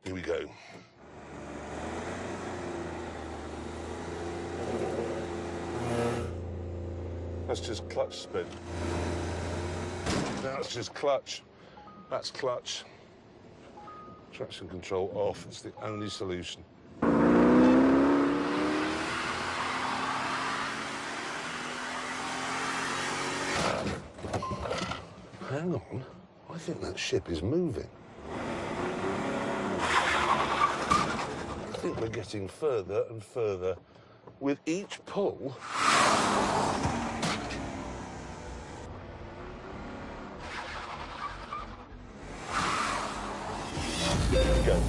Here we go. That's just clutch spin. That's just clutch. That's clutch. Traction control off. It's the only solution. Hang on. I think that ship is moving. I think we're getting further and further with each pull. Go.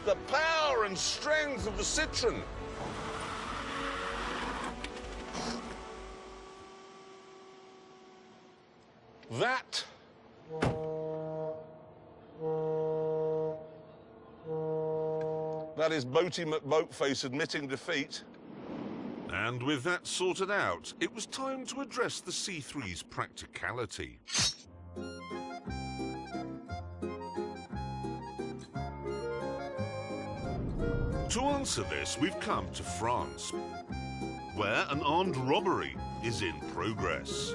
The power and strength of the Citroen. That is Boaty McBoatface admitting defeat. And with that sorted out, it was time to address the C3's practicality. To answer this, we've come to France, where an armed robbery is in progress.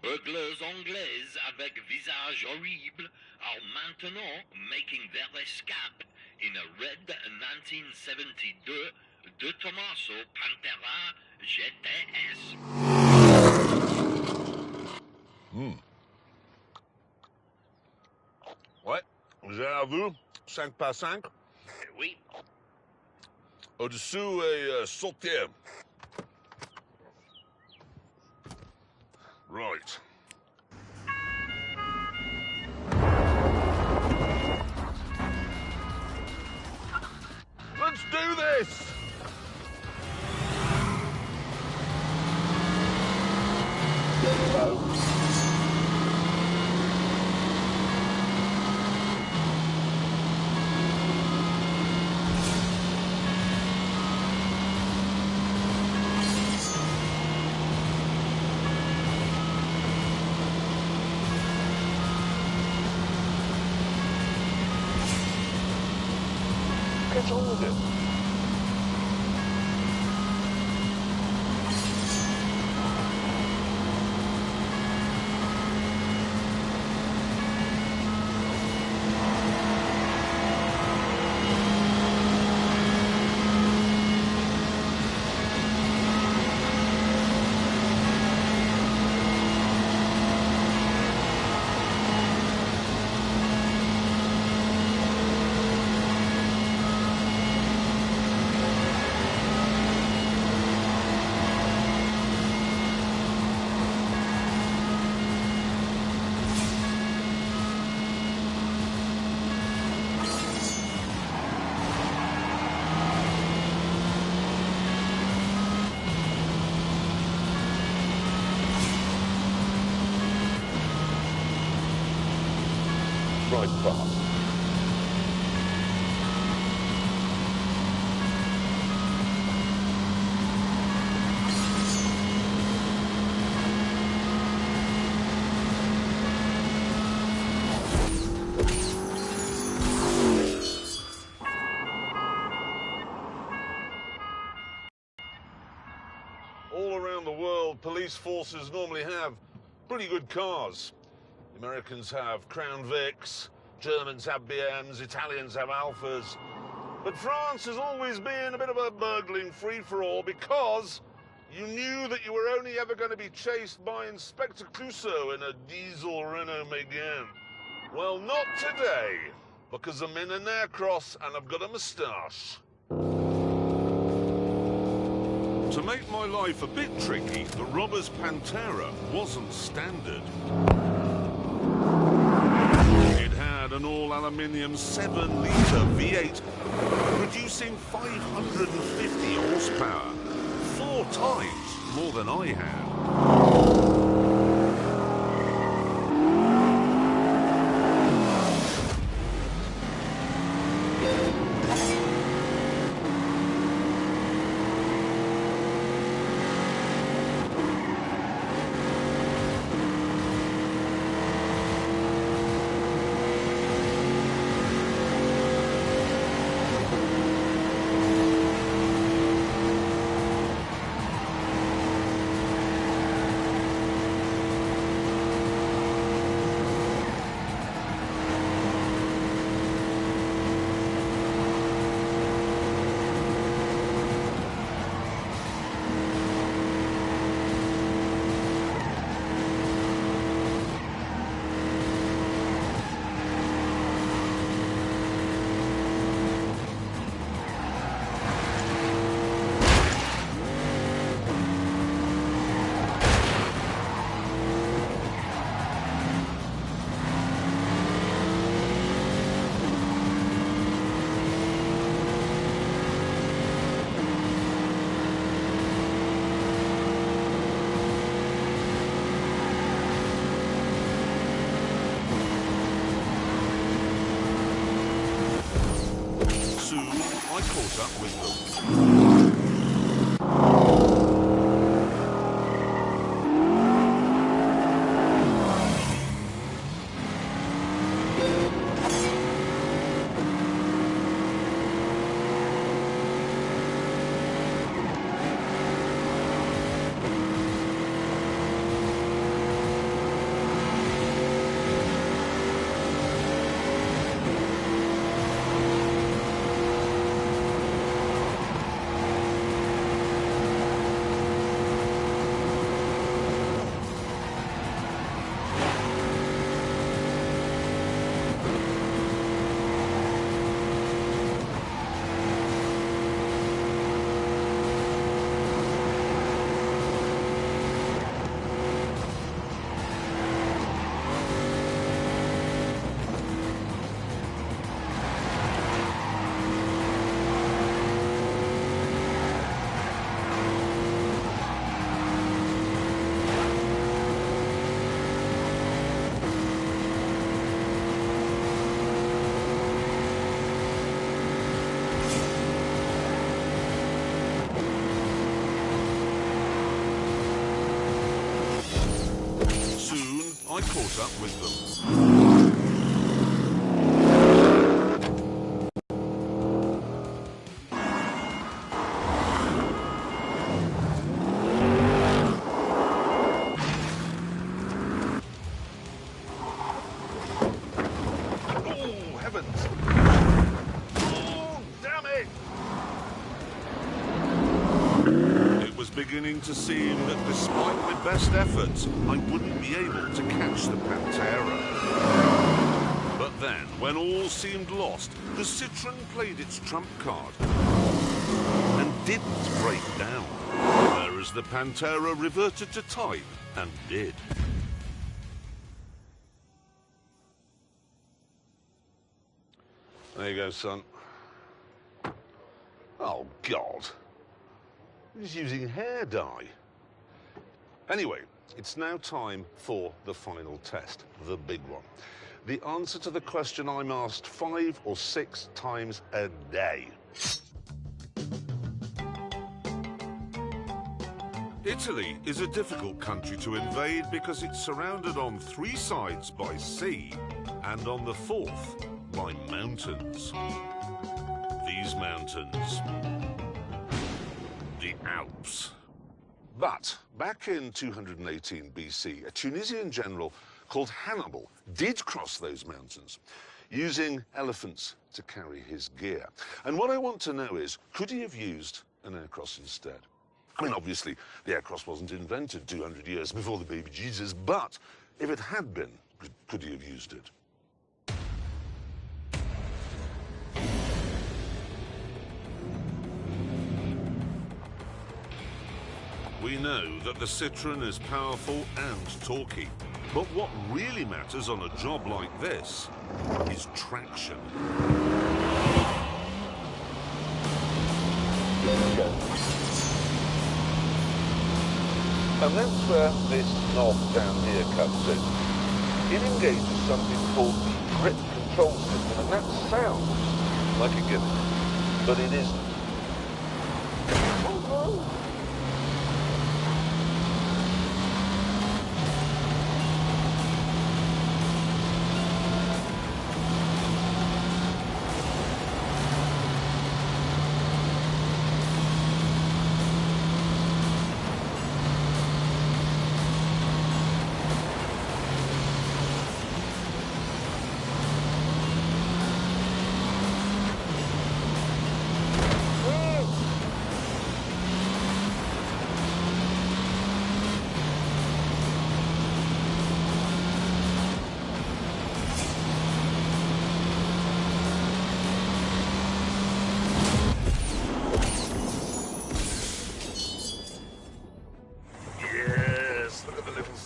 Burglars anglaises avec visage horrible are maintenant making their escape in a red 1972 De Tomaso Pantera GTS. Ouais, j'ai à vous, 5 par 5. Oui. Au-dessous et sautier. Right. Let's do this! Get on with it. Right fast. All around the world, police forces normally have pretty good cars. The Americans have Crown Vics, Germans have BMs, Italians have Alphas. But France has always been a bit of a burgling free-for-all because You knew that you were only ever going to be chased by Inspector Clouseau in a diesel Renault Megane. Well, not today, because I'm in an aircross and I've got a moustache. To make my life a bit tricky, the robber's Pantera wasn't standard. It had an all-aluminium 7-litre V8, producing 550 horsepower, 4 times more than I had. I caught up with them. I caught up with them. Oh, heavens! Oh, damn it! It was beginning to seem that despite my best efforts, I wouldn't be able to catch the Pantera. But then, when all seemed lost, the Citroën played its trump card and didn't break down, whereas the Pantera reverted to type and did. There you go, son. Oh, God. He's using hair dye. Anyway, it's now time for the final test, the big one. The answer to the question I'm asked 5 or 6 times a day. Italy is a difficult country to invade because it's surrounded on 3 sides by sea and on the 4th by mountains. These mountains, the Alps. But back in 218 BC, a Tunisian general called Hannibal did cross those mountains, using elephants to carry his gear. And what I want to know is, could he have used an aircross instead? I mean, obviously, the aircross wasn't invented 200 years before the baby Jesus, but if it had been, could he have used it? We know that the Citroën is powerful and torquey, but what really matters on a job like this is traction. And that's where this knob down here comes in. It engages something called the grip control system, and that sounds like a gimmick, but it isn't. Oh no!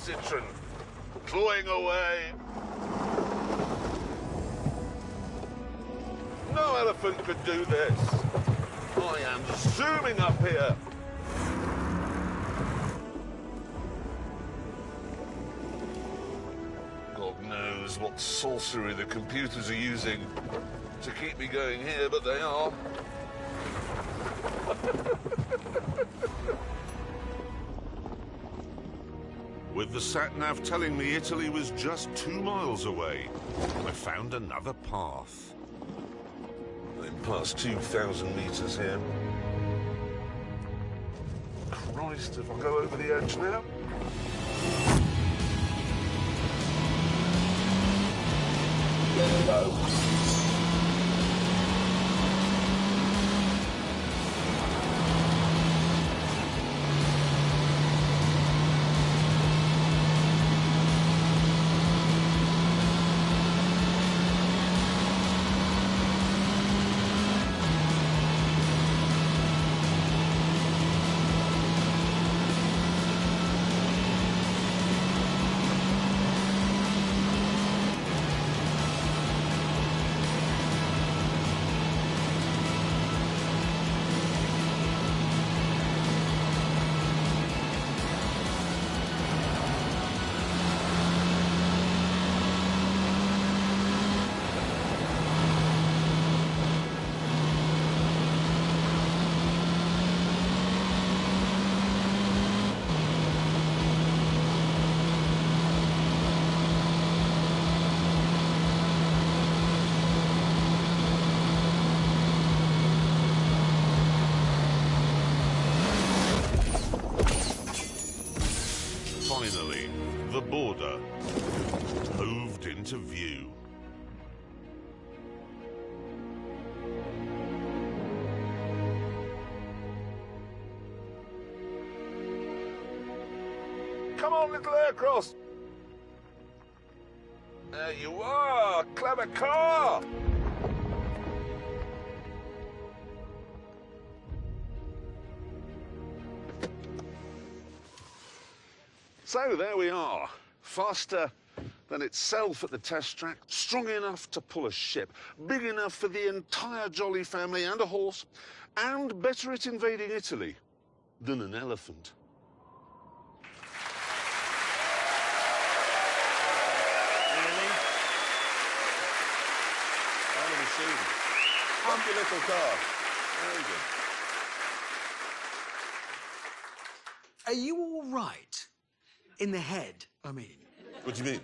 Citroën, clawing away. No elephant could do this. I am zooming up here. God knows what sorcery the computers are using to keep me going here, but they are. With the sat-nav telling me Italy was just 2 miles away, I found another path. I'm past 2,000 meters here. Christ, if I go over the edge now. No. Finally, the border moved into view. Come on, little aircross! There you are! Clever car! So there we are, faster than itself at the test track, strong enough to pull a ship, big enough for the entire Jolly family and a horse, and better at invading Italy than an elephant. Really? I've never seen it. Happy little car. Very good. Are you all right? In the head, I mean. What do you mean?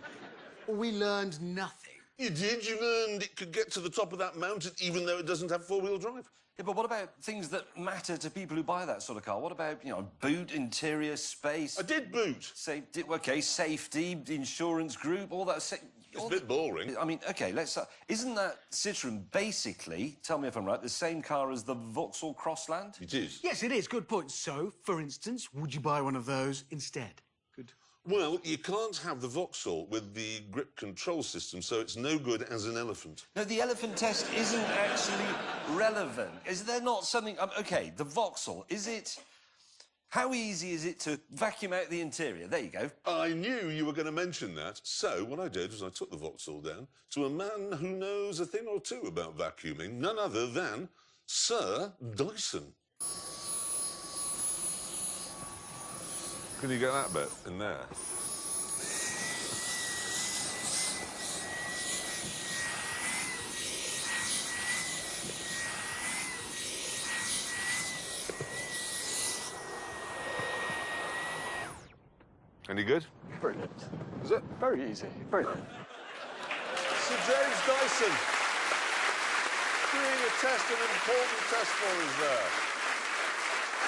We learned nothing. You did? You learned it could get to the top of that mountain even though it doesn't have four-wheel drive? Yeah, but what about things that matter to people who buy that sort of car? What about, you know, boot, interior, space? I did boot. OK, safety, insurance group, all that... It's a bit boring. I mean, OK, let's... isn't that Citroën basically, tell me if I'm right, the same car as the Vauxhall Crossland? It is. Yes, it is. Good point. So, for instance, would you buy one of those instead? Good. Well, you can't have the Vauxhall with the grip control system, so it's no good as an elephant. No, the elephant test isn't actually relevant. Is there not something... OK, the Vauxhall, is it... How easy is it to vacuum out the interior? There you go. I knew you were going to mention that, so what I did was I took the Vauxhall down to a man who knows a thing or two about vacuuming, none other than Sir Dyson. Can you get that bit in there? Any good? Brilliant. Is it? Very easy. Brilliant. Sir James Dyson doing a test, an important test for us there.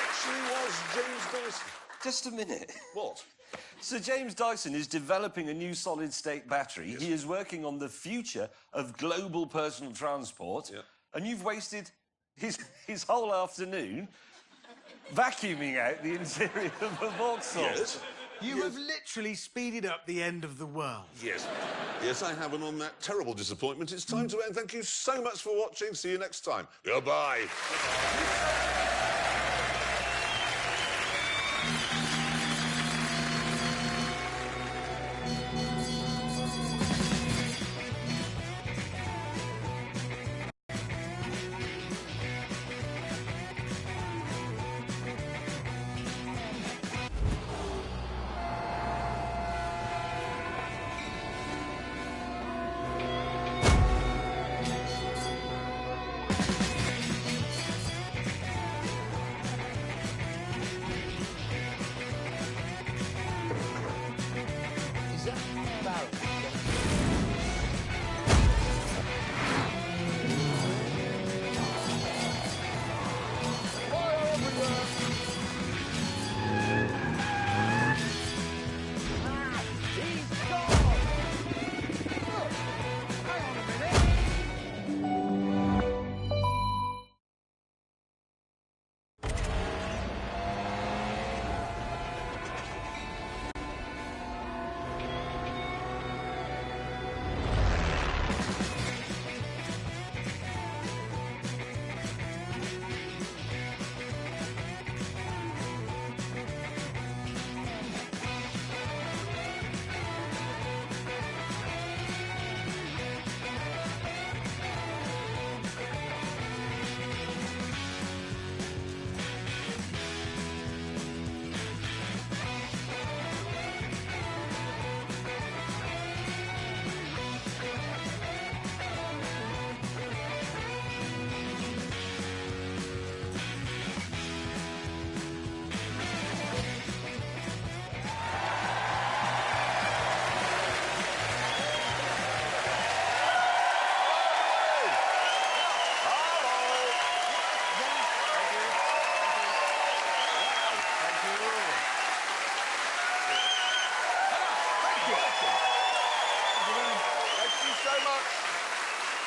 Actually was James Dyson. Just a minute. What? Sir James Dyson is developing a new solid-state battery. Yes. He is working on the future of global personal transport. Yeah. And you've wasted his whole afternoon vacuuming out the interior of a Vauxhall. Yes. You have literally speeded up the end of the world. Yes. Yes, I have, and on that terrible disappointment, it's time to end. Thank you so much for watching. See you next time. Goodbye.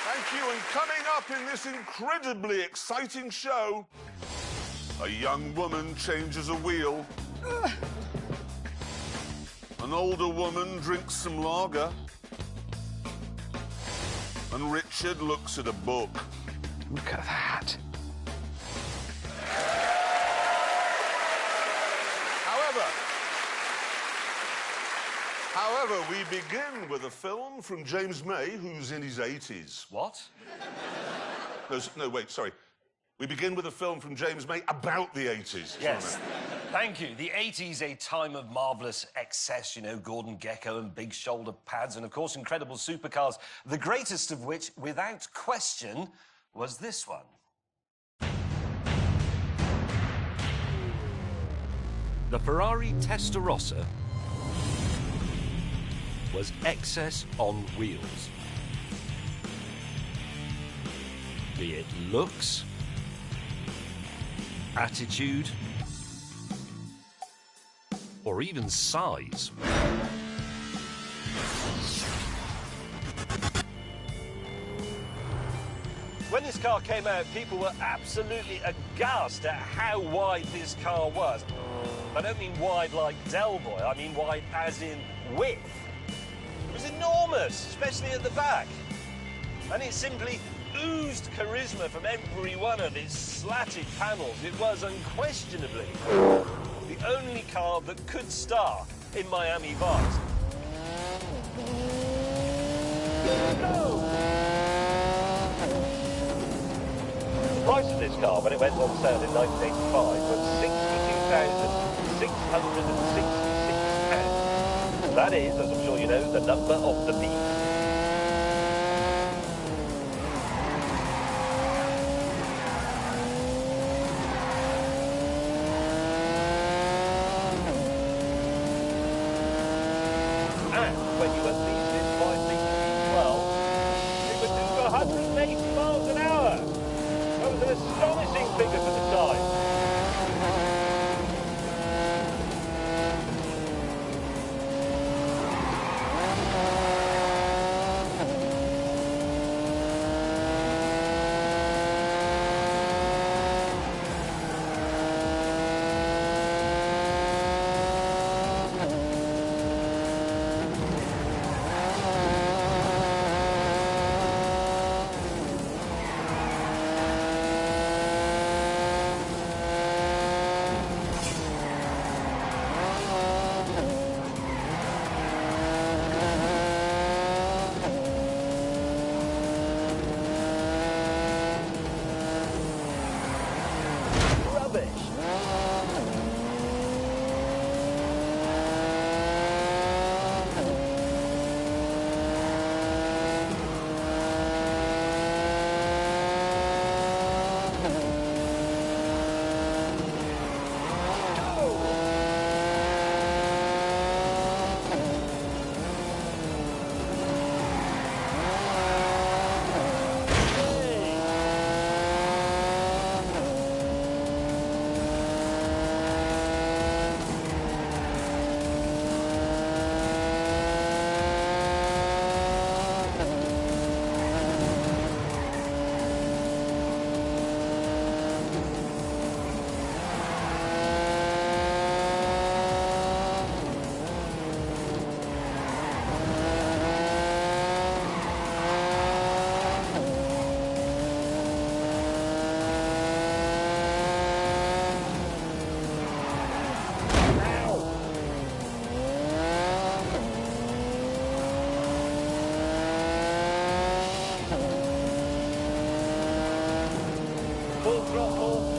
Thank you, and coming up in this incredibly exciting show, a young woman changes a wheel. An older woman drinks some lager. And Richard looks at a book. Look at that. However, we begin with a film from James May, who's in his 80s. What? No, wait, sorry. We begin with a film from James May about the 80s. Yes. Thank you. The 80s, a time of marvellous excess, you know, Gordon Gekko and big shoulder pads and, of course, incredible supercars, the greatest of which, without question, was this one. The Ferrari Testarossa was excess on wheels. Be it looks, attitude, or even size. When this car came out, people were absolutely aghast at how wide this car was. I don't mean wide like Del Boy, I mean wide as in width. It was enormous, especially at the back. And it simply oozed charisma from every one of its slatted panels. It was unquestionably the only car that could star in Miami Vice. The price of this car when it went on sale in 1985 was £62,666. That is, as I'm sure you know, the number of the beast. And when you unleashed this 5-litre V12, it would do 180 miles an hour. That was an astonishing figure for the time. Full throttle.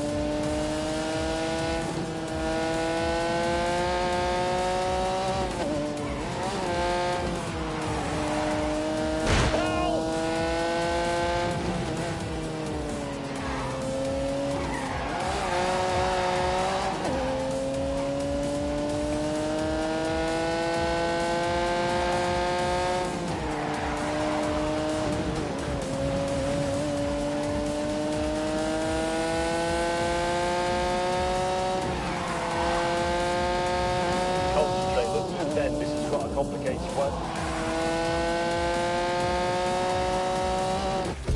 This is quite a complicated one.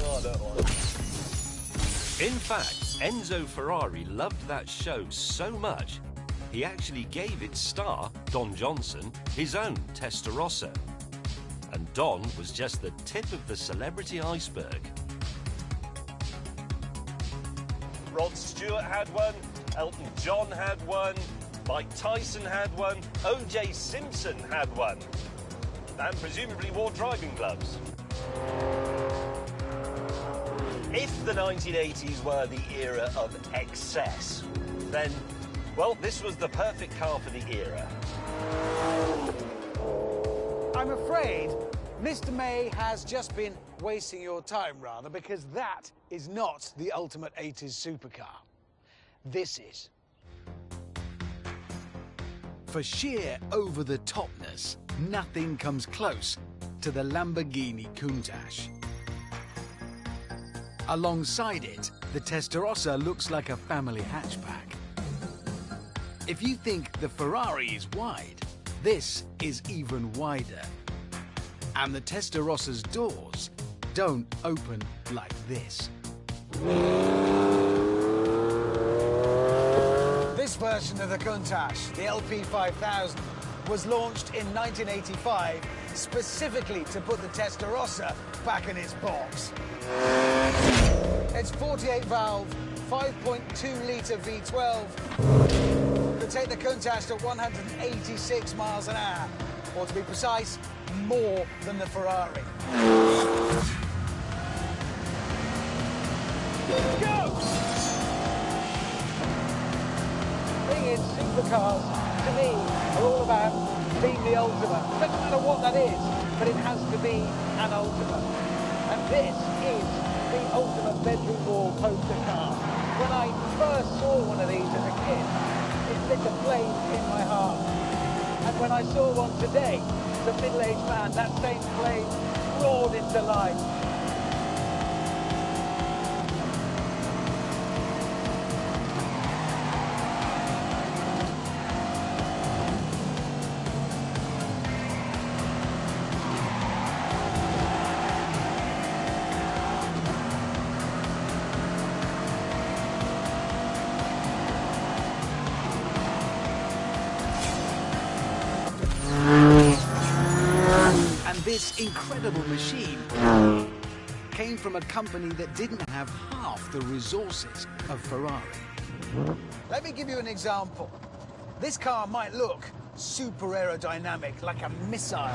Oh, I don't want it. In fact, Enzo Ferrari loved that show so much, he actually gave its star, Don Johnson, his own Testarossa. And Don was just the tip of the celebrity iceberg. Rod Stewart had one, Elton John had one, Mike Tyson had one, O.J. Simpson had one, and presumably wore driving gloves. If the 1980s were the era of excess, then, well, this was the perfect car for the era. I'm afraid Mr. May has just been wasting your time, rather, because that is not the ultimate 80s supercar. This is. For sheer over-the-topness, nothing comes close to the Lamborghini Countach. Alongside it, the Testarossa looks like a family hatchback. If you think the Ferrari is wide, this is even wider. And the Testarosa's doors don't open like this. This version of the Countach, the LP5000, was launched in 1985 specifically to put the Testarossa back in its box. It's 48-valve, 5.2-litre V12 to take the Countach to 186 miles an hour, or to be precise, more than the Ferrari. Go! Thing is, supercars, to me, are all about being the ultimate. Doesn't matter what that is, but it has to be an ultimate. And this is the ultimate bedroom wall poster car. When I first saw one of these as a kid, it lit a flame in my heart. And when I saw one today, as a middle-aged man, that same flame roared into life. This incredible machine came from a company that didn't have half the resources of Ferrari. Let me give you an example. This car might look super aerodynamic, like a missile,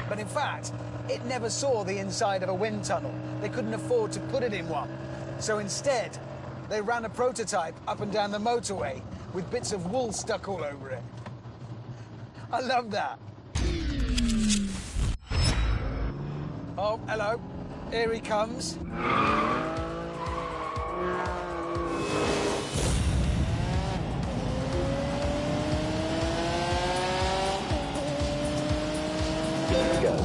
but in fact, it never saw the inside of a wind tunnel. They couldn't afford to put it in one. So instead, they ran a prototype up and down the motorway with bits of wool stuck all over it. I love that. Oh, hello. Here he comes. Here we go.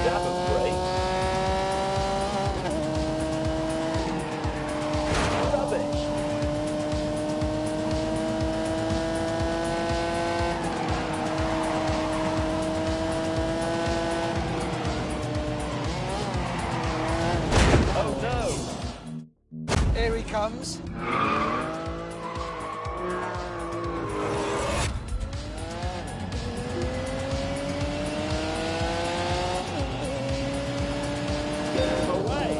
Dab of brakes. Rubbish. Here he comes. Away.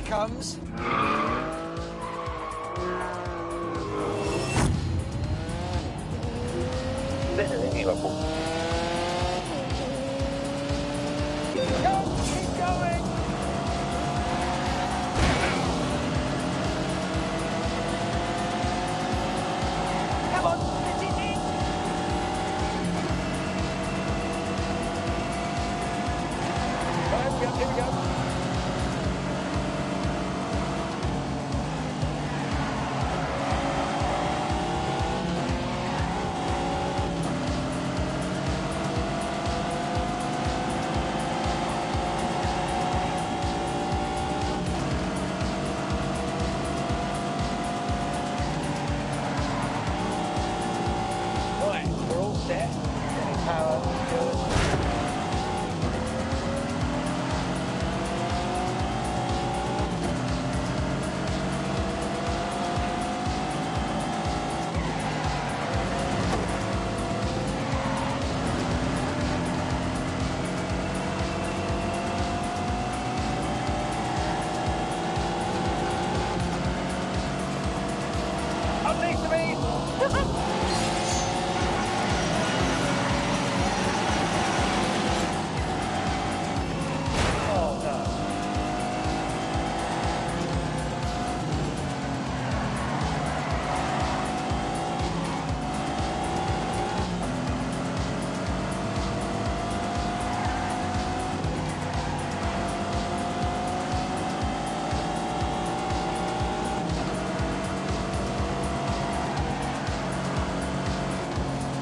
Comes. Keep going. Come on, let it in. Here we go.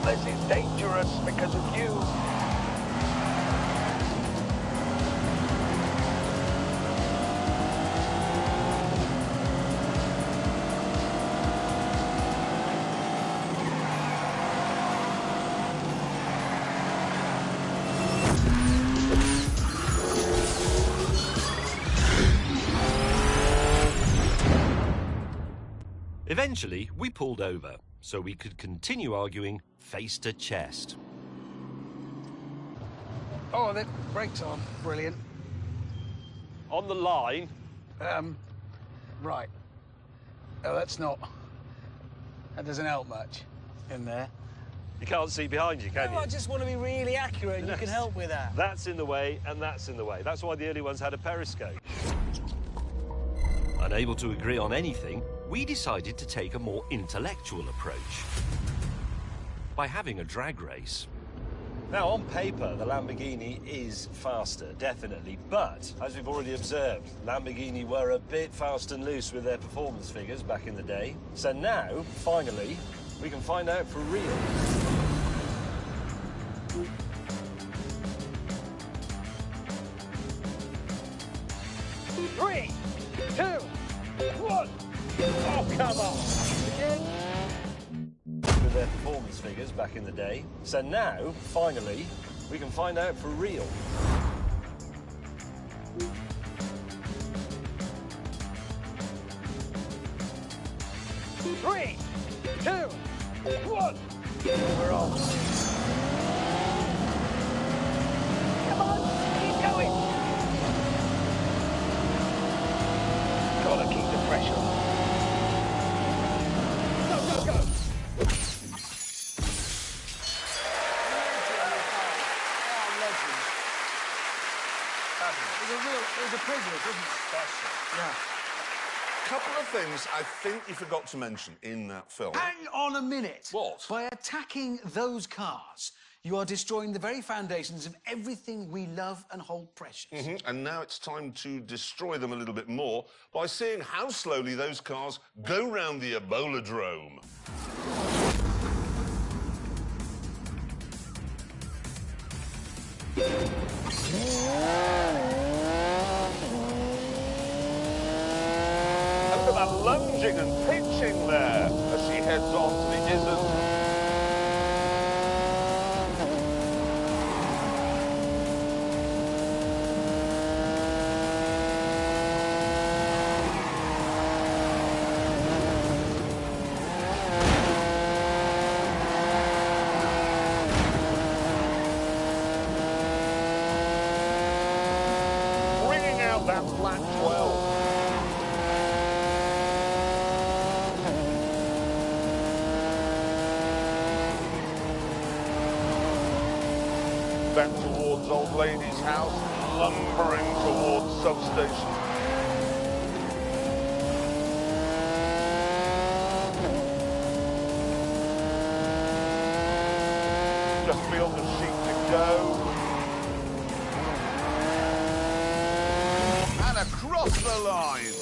This is dangerous because of you. Eventually, we pulled over so we could continue arguing face to chest. Oh, the brakes on. Brilliant. On the line. Right. Oh, that's not... That doesn't help much in there. You can't see behind you, can No, I just want to be really accurate, and you can help with that. That's in the way, and that's in the way. That's why the early ones had a periscope. Unable to agree on anything, we decided to take a more intellectual approach by having a drag race. Now, on paper, the Lamborghini is faster, definitely, but, as we've already observed, Lamborghini were a bit fast and loose with their performance figures back in the day. So now, finally, we can find out for real. Three, two, one. Oh, come on. Again. With their performance figures back in the day. So now, finally, we can find out for real. Three, two, one. We're off. Come on, keep going. Gotta keep the pressure on. Go, go, go. It was a privilege, wasn't it? Yeah. Couple of things I think you forgot to mention in that film. Hang on a minute. What? By attacking those cars, you are destroying the very foundations of everything we love and hold precious. And now it's time to destroy them a little bit more by seeing how slowly those cars go round the Ebola-drome. Look at that lunging and pitching there as she heads on to the Izzard. Bringing out that flat 12. Back towards old lady's house, lumbering towards substation. Just beyond the sheet to go. And across the line.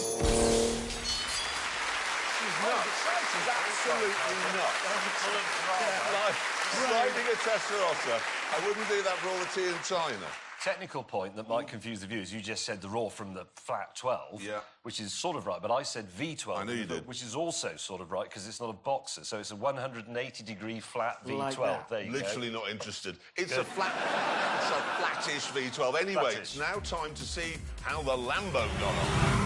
She's nuts. She's absolutely nuts. Like sliding a Testarossa. I wouldn't do that for all the tea in China. Technical point that might confuse the viewers. You just said the raw from the flat 12, Yeah. which is sort of right, but I said V12. I knew you did. Which is also sort of right, because it's not a boxer, so it's a 180-degree flat V12. Like that. There you Literally go. not interested. It's a flattish V12. Anyway, Flattish. it's now time to see how the Lambo got on.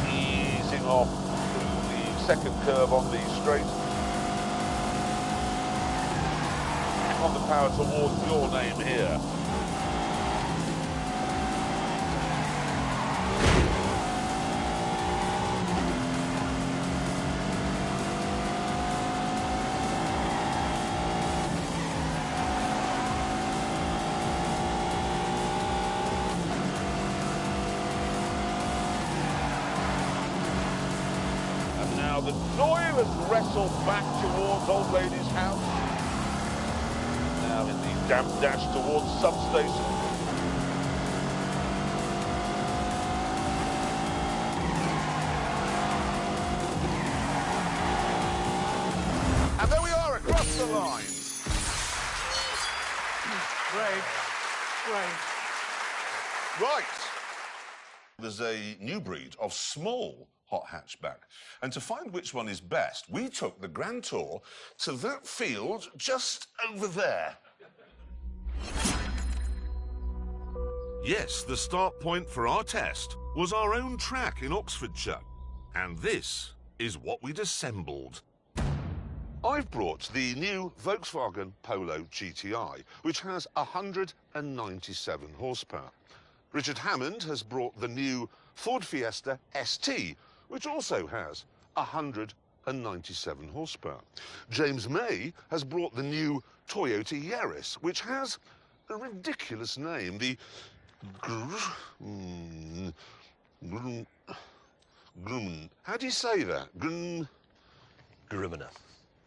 Easing off the leaves second curve on the straight. On the power towards your name here. And now the joyless wrestle back towards Old Lady's house. Now in the damp dash towards substation. And there we are across the line. Great. Right. There's a new breed of small hot hatchback. And to find which one is best, we took the Grand Tour to that field just over there. Yes, the start point for our test was our own track in Oxfordshire. And this is what we'd assembled. I've brought the new Volkswagen Polo GTI, which has 197 horsepower. Richard Hammond has brought the new Ford Fiesta ST, which also has 197 horsepower. James May has brought the new Toyota Yaris, which has a ridiculous name, the how do you say that? Gruminer.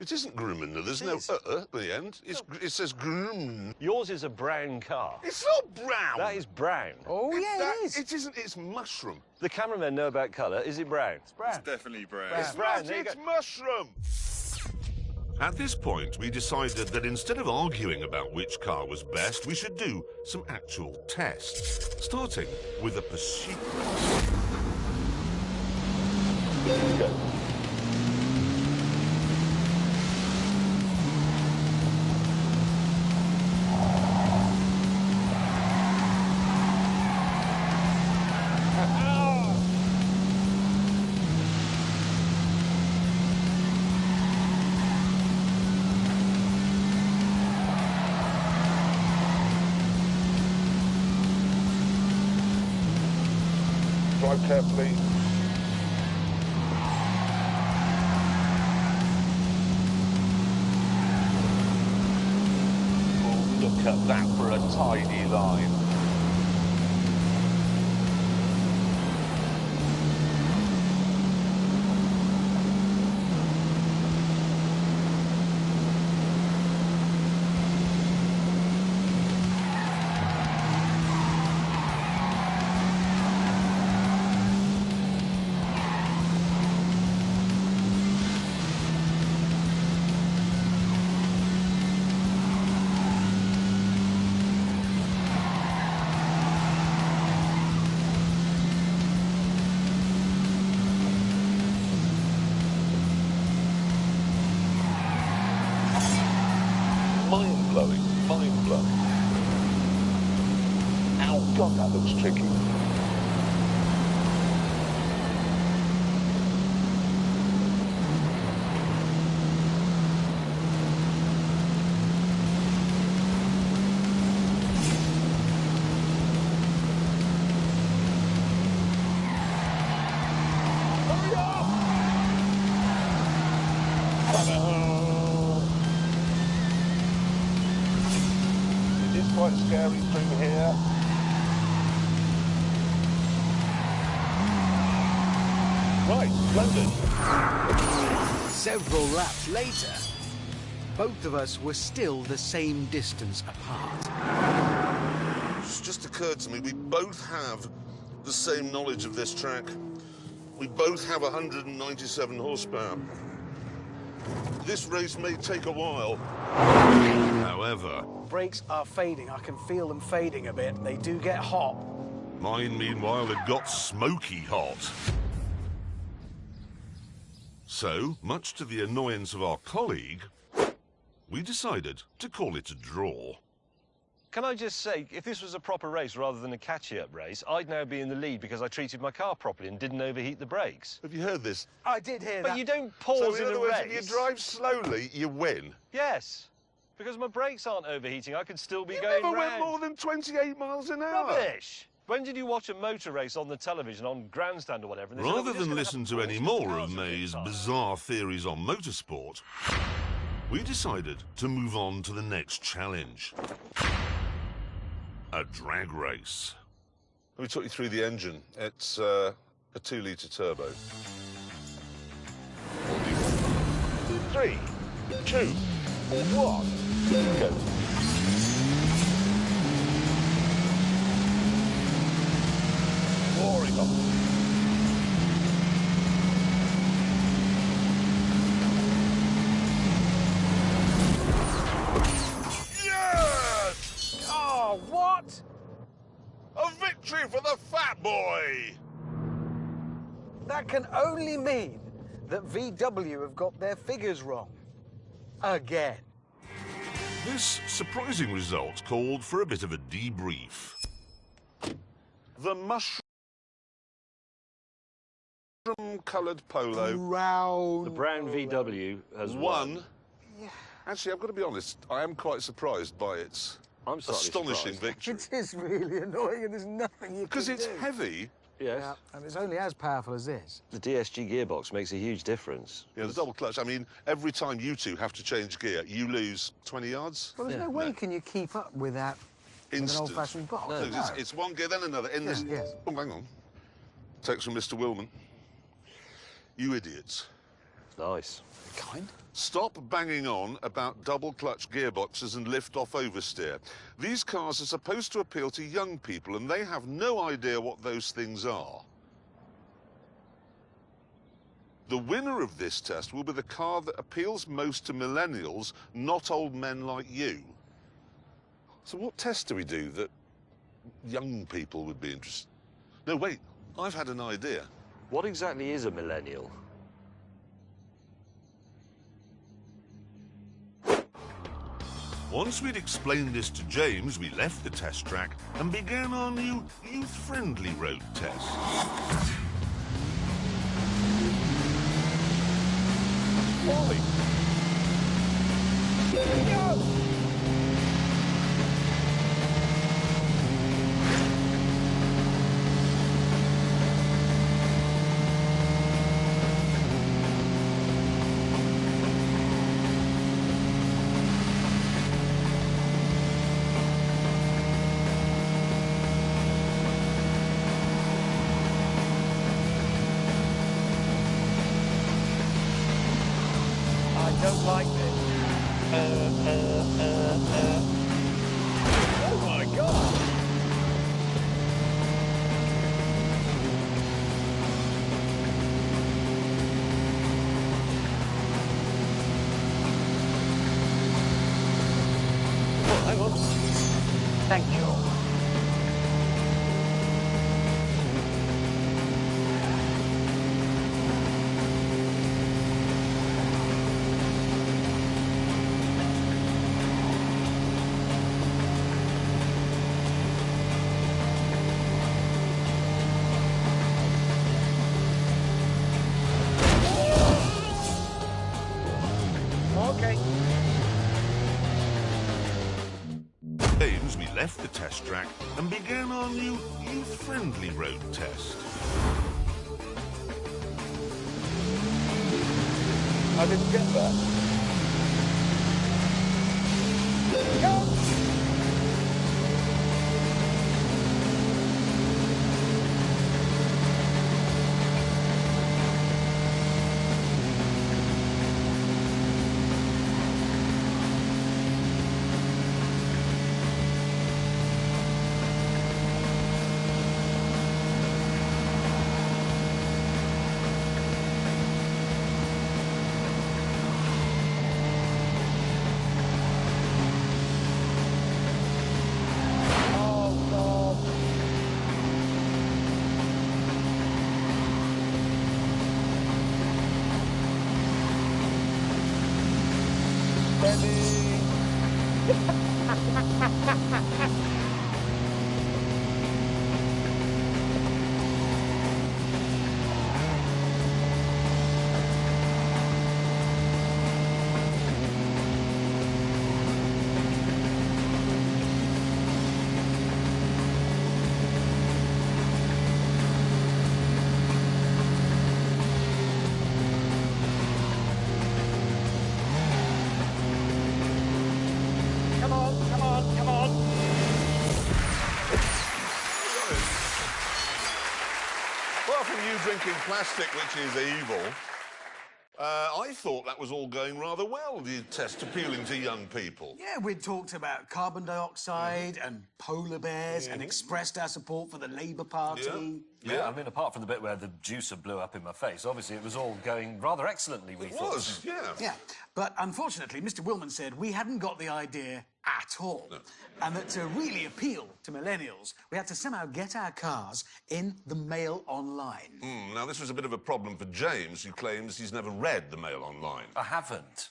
It isn't Gruminer. There's no at the end. It says Grum. Yours is a brown car. It's not brown. That is brown. Oh, yeah, it is. It isn't. It's mushroom. The cameramen know about colour. Is it brown? It's brown. Definitely brown. It's brown, not. there you It's go. mushroom. At this point, we decided that instead of arguing about which car was best, we should do some actual tests, starting with a pursuit race. Drive carefully. Oh, look at that for a tidy line. Mind-blowing, mind-blowing. Ow, God, that looks tricky. Hurry up! It is quite scary through here. Right, splendid. Several laps later, both of us were still the same distance apart. It's just occurred to me, we both have the same knowledge of this track. We both have 197 horsepower. This race may take a while. However, Brakes are fading. I can feel them fading a bit. They do get hot. mine, meanwhile, had got smoky hot. So, much to the annoyance of our colleague, we decided to call it a draw. Can I just say, if this was a proper race rather than a catchy-up race, I'd now be in the lead because I treated my car properly and didn't overheat the brakes. Have you heard this? I did hear that. But you don't pause So in in other a words, race. if you drive slowly, you win. Yes, because my brakes aren't overheating. I could still be You going never went round. more than 28 miles an hour. Rubbish! When did you watch a motor race on the television, on Grandstand or whatever? And they said, "Oh, Rather we're just than gonna listen have to any horses, more cars of and May's bits." bizarre theories on motorsport, we decided to move on to the next challenge. A drag race. Let me talk you through the engine. It's a 2-litre turbo. 3, 2, 1, go. Roaring up. Yes! Oh, what? A victory for the fat boy! That can only mean that VW have got their figures wrong. Again. This surprising result called for a bit of a debrief. The mushroom-coloured polo Round. The brown VW has won. Actually, I've got to be honest, I am quite surprised by its I'm slightly astonishing surprised. victory. It is really annoying and there's nothing you Because can it's do. heavy. Yes. Yeah, and it's only as powerful as this. The DSG gearbox makes a huge difference. Yeah, the double clutch. I mean, every time you two have to change gear, you lose 20 yards. Well, there's no way can you keep up with that with an Instant. old-fashioned box. No, it's one gear, then another. In this. yes. Oh, hang on. Text from Mr. Willman. You idiots. Nice. Kind. Stop banging on about double clutch gearboxes and lift off oversteer. These cars are supposed to appeal to young people and they have no idea what those things are. The winner of this test will be the car that appeals most to millennials, not old men like you. So what test do we do that young people would be interested? No, wait, I've had an idea. What exactly is a millennial? Once we'd explained this to James, we left the test track and began our new youth-friendly road test. Wally. I don't like this. Oh my God! Oh, hang on. Thank you. Okay. James, we left the test track and began our new youth-friendly road test. I didn't get that. Go! Apart from you drinking plastic, which is evil, I thought that was all going rather well, the test appealing to young people. Yeah, we'd talked about carbon dioxide and polar bears and expressed our support for the Labour Party. Yeah, I mean, apart from the bit where the juicer blew up in my face, obviously it was all going rather excellently, we thought. It was, yeah. Yeah, but unfortunately, Mr. Willman said we hadn't got the idea at all. No. And that to really appeal to millennials, we had to somehow get our cars in the Mail Online. Now, this was a bit of a problem for James, who claims he's never read the Mail Online. I haven't.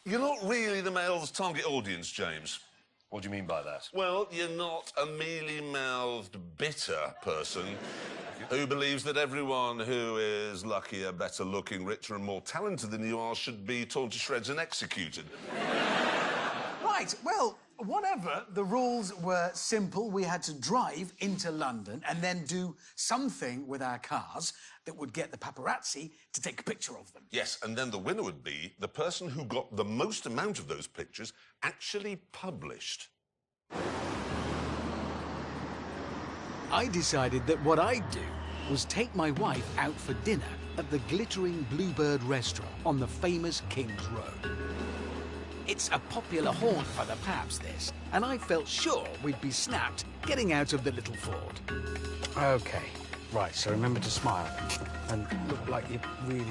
You're not really the Mail's target audience, James. What do you mean by that? Well, you're not a mealy-mouthed, bitter person who believes that everyone who is luckier, better-looking, richer and more talented than you are should be torn to shreds and executed. Right, well, whatever. The rules were simple. We had to drive into London and then do something with our cars that would get the paparazzi to take a picture of them. Yes, and then the winner would be the person who got the most amount of those pictures actually published. I decided that what I'd do was take my wife out for dinner at the glittering Bluebird restaurant on the famous King's Road. It's a popular haunt for the paps, this, and I felt sure we'd be snapped getting out of the little Ford. Okay, right, so remember to smile and look like you really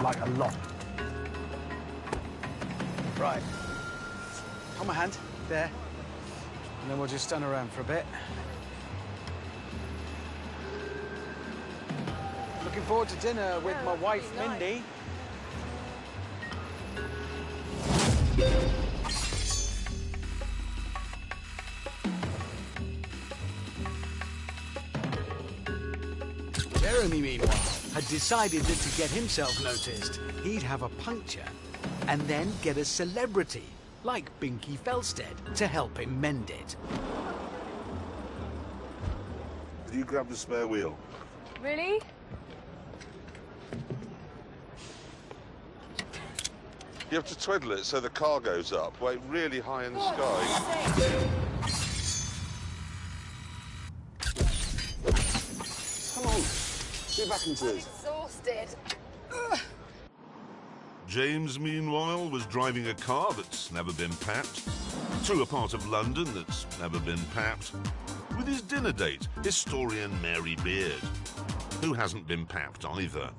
like a lot. Right. Hold my hand, there. And then we'll just stand around for a bit. Looking forward to dinner with my wife, Mindy. Jeremy, meanwhile, had decided that to get himself noticed, he'd have a puncture and then get a celebrity, like Binky Felstead, to help him mend it. You grab the spare wheel. Really? You have to twiddle it so the car goes up, way really high in the sky. Come on, get back into this. Exhausted. James, meanwhile, was driving a car that's never been papped, through a part of London that's never been papped, with his dinner date, historian Mary Beard, who hasn't been papped either.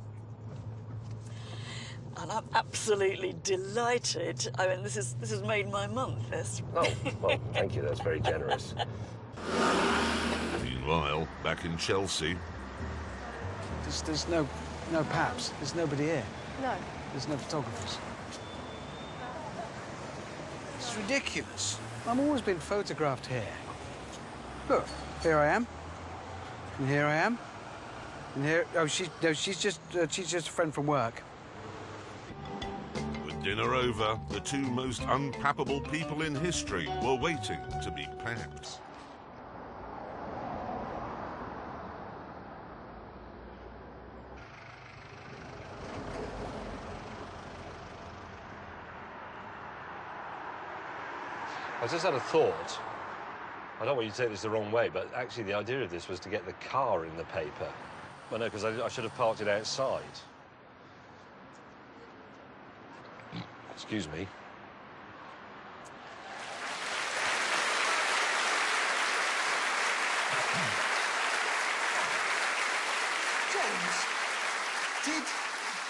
And I'm absolutely delighted. I mean, this has made my month, this. Oh, well, thank you. That's very generous. Meanwhile, back in Chelsea, There's no paps. There's nobody here. No. There's no photographers. It's ridiculous. I've always been photographed here. Look, here I am. And here I am. And here... Oh, she's just a friend from work. with dinner over, the two most unpappable people in history were waiting to be papped. I just had a thought. I don't want you to take this the wrong way, but actually the idea of this was to get the car in the paper. Well, no, because I should have parked it outside. Excuse me. James,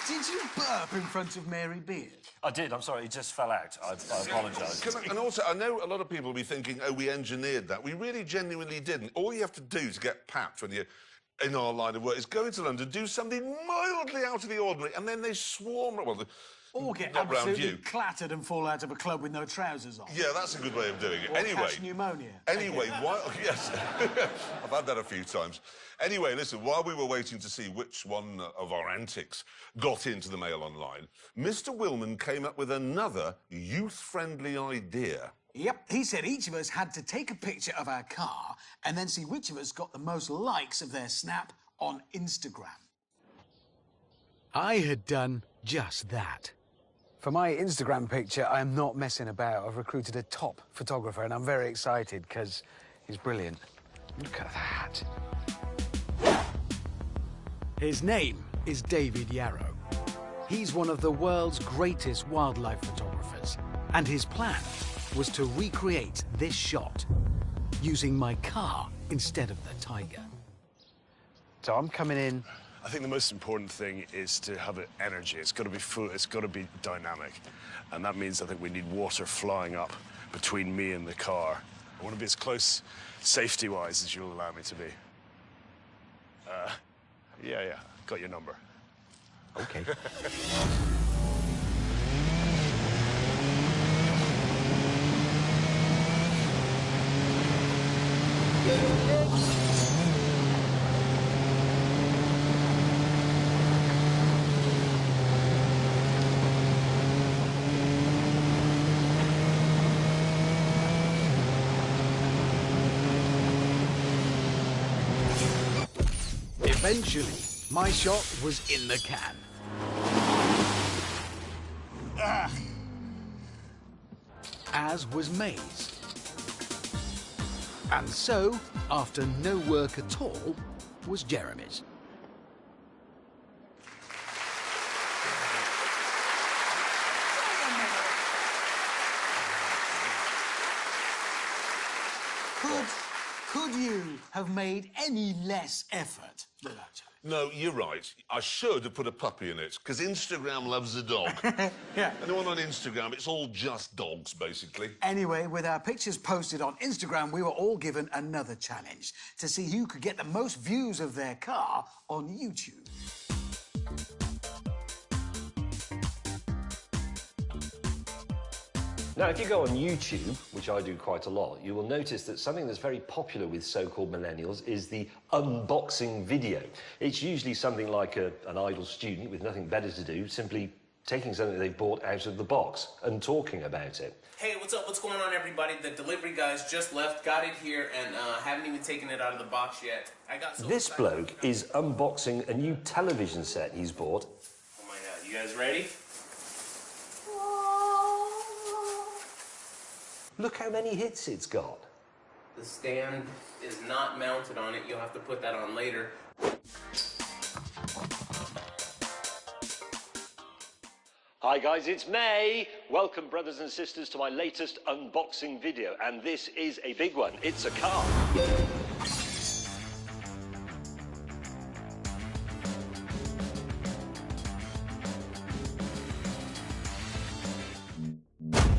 did you burp in front of Mary Beard? I did, I'm sorry, it just fell out. I apologise. And also, I know a lot of people will be thinking, oh, we engineered that. We really genuinely didn't. All you have to do to get papped when you're in our line of work is go into London, do something mildly out of the ordinary, and then they swarm... Well, Or get not round absolutely you. clattered and fall out of a club with no trousers on. Yeah, that's a good way of doing it. Or Anyway... catch pneumonia. Anyway, while... Yes. I've had that a few times. Anyway, listen, while we were waiting to see which one of our antics got into the Mail Online, Mr. Willman came up with another youth-friendly idea. Yep, he said each of us had to take a picture of our car and then see which of us got the most likes of their snap on Instagram. I had done just that. For my Instagram picture, I am not messing about. I've recruited a top photographer, and I'm very excited because he's brilliant. Look at that. His name is David Yarrow. He's one of the world's greatest wildlife photographers, and his plan was to recreate this shot using my car instead of the tiger. So I'm coming in. I think the most important thing is to have energy. It's got to be full, it's got to be dynamic. And that means I think we need water flying up between me and the car. I want to be as close, safety-wise, as you'll allow me to be. Yeah, got your number. Okay. Eventually, my shot was in the can. As was May's. And so, after no work at all, was Jeremy's. Could you have made any less effort than that? No, you're right. I should have put a puppy in it, because Instagram loves a dog. Yeah. Anyone on Instagram, it's all just dogs, basically. Anyway, with our pictures posted on Instagram, we were all given another challenge to see who could get the most views of their car on YouTube. Now, if you go on YouTube, which I do quite a lot, you will notice that something that's very popular with so-called millennials is the unboxing video. It's usually something like an idle student with nothing better to do, simply taking something they've bought out of the box and talking about it. Hey, what's up? What's going on, everybody? The delivery guys just left, got it here, and haven't even taken it out of the box yet. I got so This excited. bloke is unboxing a new television set he's bought. Oh my God, you guys ready? Look how many hits it's got. The stand is not mounted on it. You'll have to put that on later. Hi guys, it's May. Welcome, brothers and sisters, to my latest unboxing video. And this is a big one. It's a car.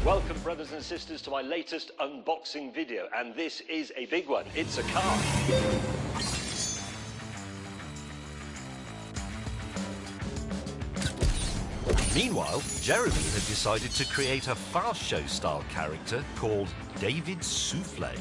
Welcome, brothers and sisters, to my latest unboxing video. And this is a big one. It's a car. Meanwhile, Jeremy had decided to create a fast show-style character called David Souffle.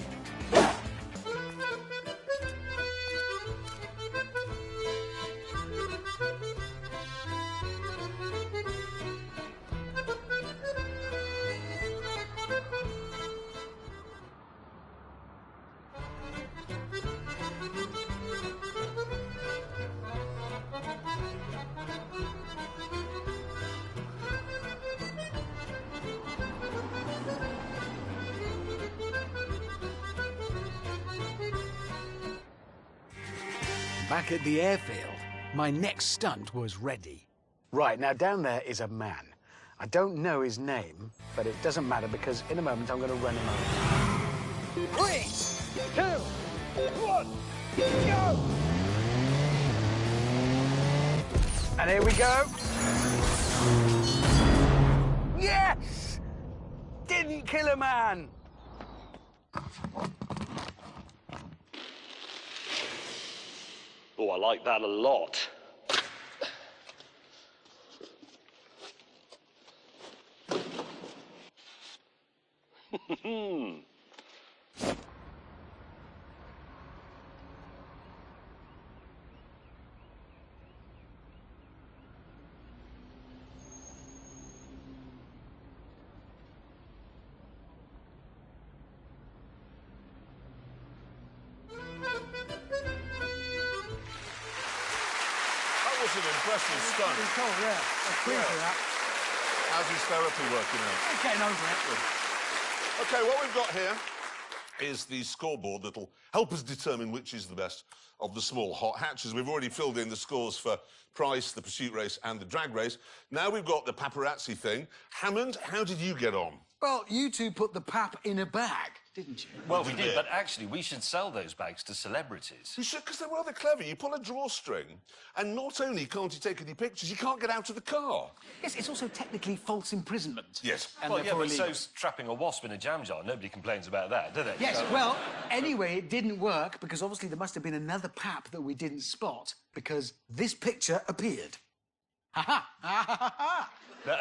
Back at the airfield, my next stunt was ready. Right, now down there is a man. I don't know his name, but it doesn't matter because in a moment I'm going to run him over. 3, 2, 1, go! And here we go. Yes! Didn't kill a man. Oh, I like that a lot. That was an impressive stunt. Cool, yeah. For that. How's his therapy working out? I'm getting over it. OK, what we've got here is the scoreboard that'll help us determine which is the best of the small hot hatches. We've already filled in the scores for Price, the pursuit race and the drag race. Now we've got the paparazzi thing. Hammond, how did you get on? Well, you two put the pap in a bag, didn't you? Well, we did, but actually, we should sell those bags to celebrities. You should, because they're rather clever. You pull a drawstring, and not only can't you take any pictures, you can't get out of the car. Yes, it's also technically false imprisonment. Yes. And Well, yeah, therefore but illegal. so's trapping a wasp in a jam jar. Nobody complains about that, do they? Yes, well, anyway, it didn't work because obviously there must have been another pap that we didn't spot because this picture appeared. Ha ha! No.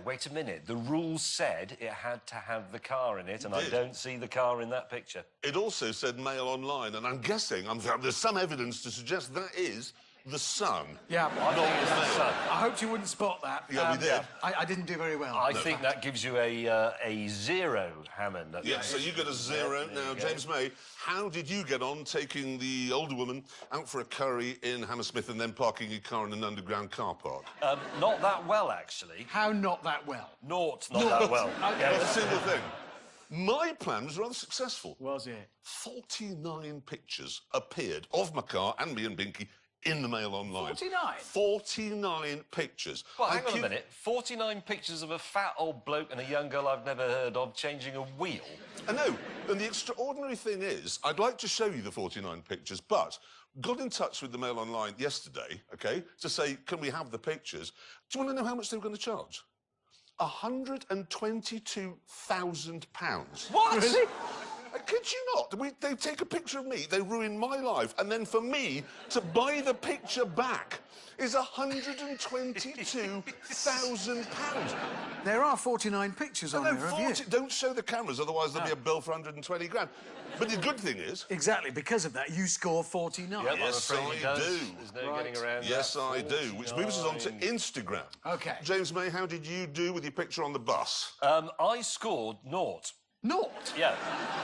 Wait a minute. The rules said it had to have the car in it, and I don't see the car in that picture. It also said Mail Online, and I'm guessing, there's some evidence to suggest that is the Sun. Yeah, I think it's the Sun. I hoped you wouldn't spot that. Yeah, we did. I didn't do very well. I think that gives you a 0, Hammond. Yeah, so you got a 0. Now, James May, how did you get on taking the older woman out for a curry in Hammersmith and then parking your car in an underground car park? Not that well, actually. How not that well? Not that well. Okay. A single thing. My plan was rather successful. Was it? 49 pictures appeared of my car and me and Binky in the Mail Online. 49? 49 pictures. Well, hang on a minute. 49 pictures of a fat old bloke and a young girl I've never heard of changing a wheel. I know. And the extraordinary thing is, I'd like to show you the 49 pictures, but got in touch with the Mail Online yesterday, OK, to say, can we have the pictures? Do you want to know how much they were going to charge? £122,000. What? Really? I kid you not. They take a picture of me, they ruin my life, and then for me to buy the picture back is £122,000. There are 49 pictures on No, there of 40. you. Don't show the cameras, otherwise there'll be a bill for 120 grand. But the good thing is... Exactly, because of that, you score 49. Yep, Yes, I'm afraid he I does. do. There's no getting around Yes, that. I do. Which moves us on to 49. Instagram. OK. James May, how did you do with your picture on the bus? I scored 0. Naught? Yeah.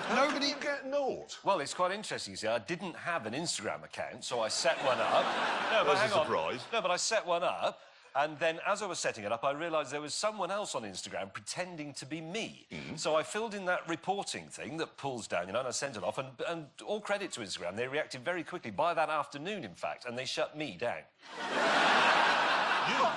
How did you get naught? Well, it's quite interesting, you see. I didn't have an Instagram account, so I set one up. No, but There's a hang on. surprise. No, but I set one up, and then as I was setting it up, I realised there was someone else on Instagram pretending to be me. So I filled in that reporting thing that pulls down, and I sent it off, and all credit to Instagram, they reacted very quickly, by that afternoon, in fact, and they shut me down. You?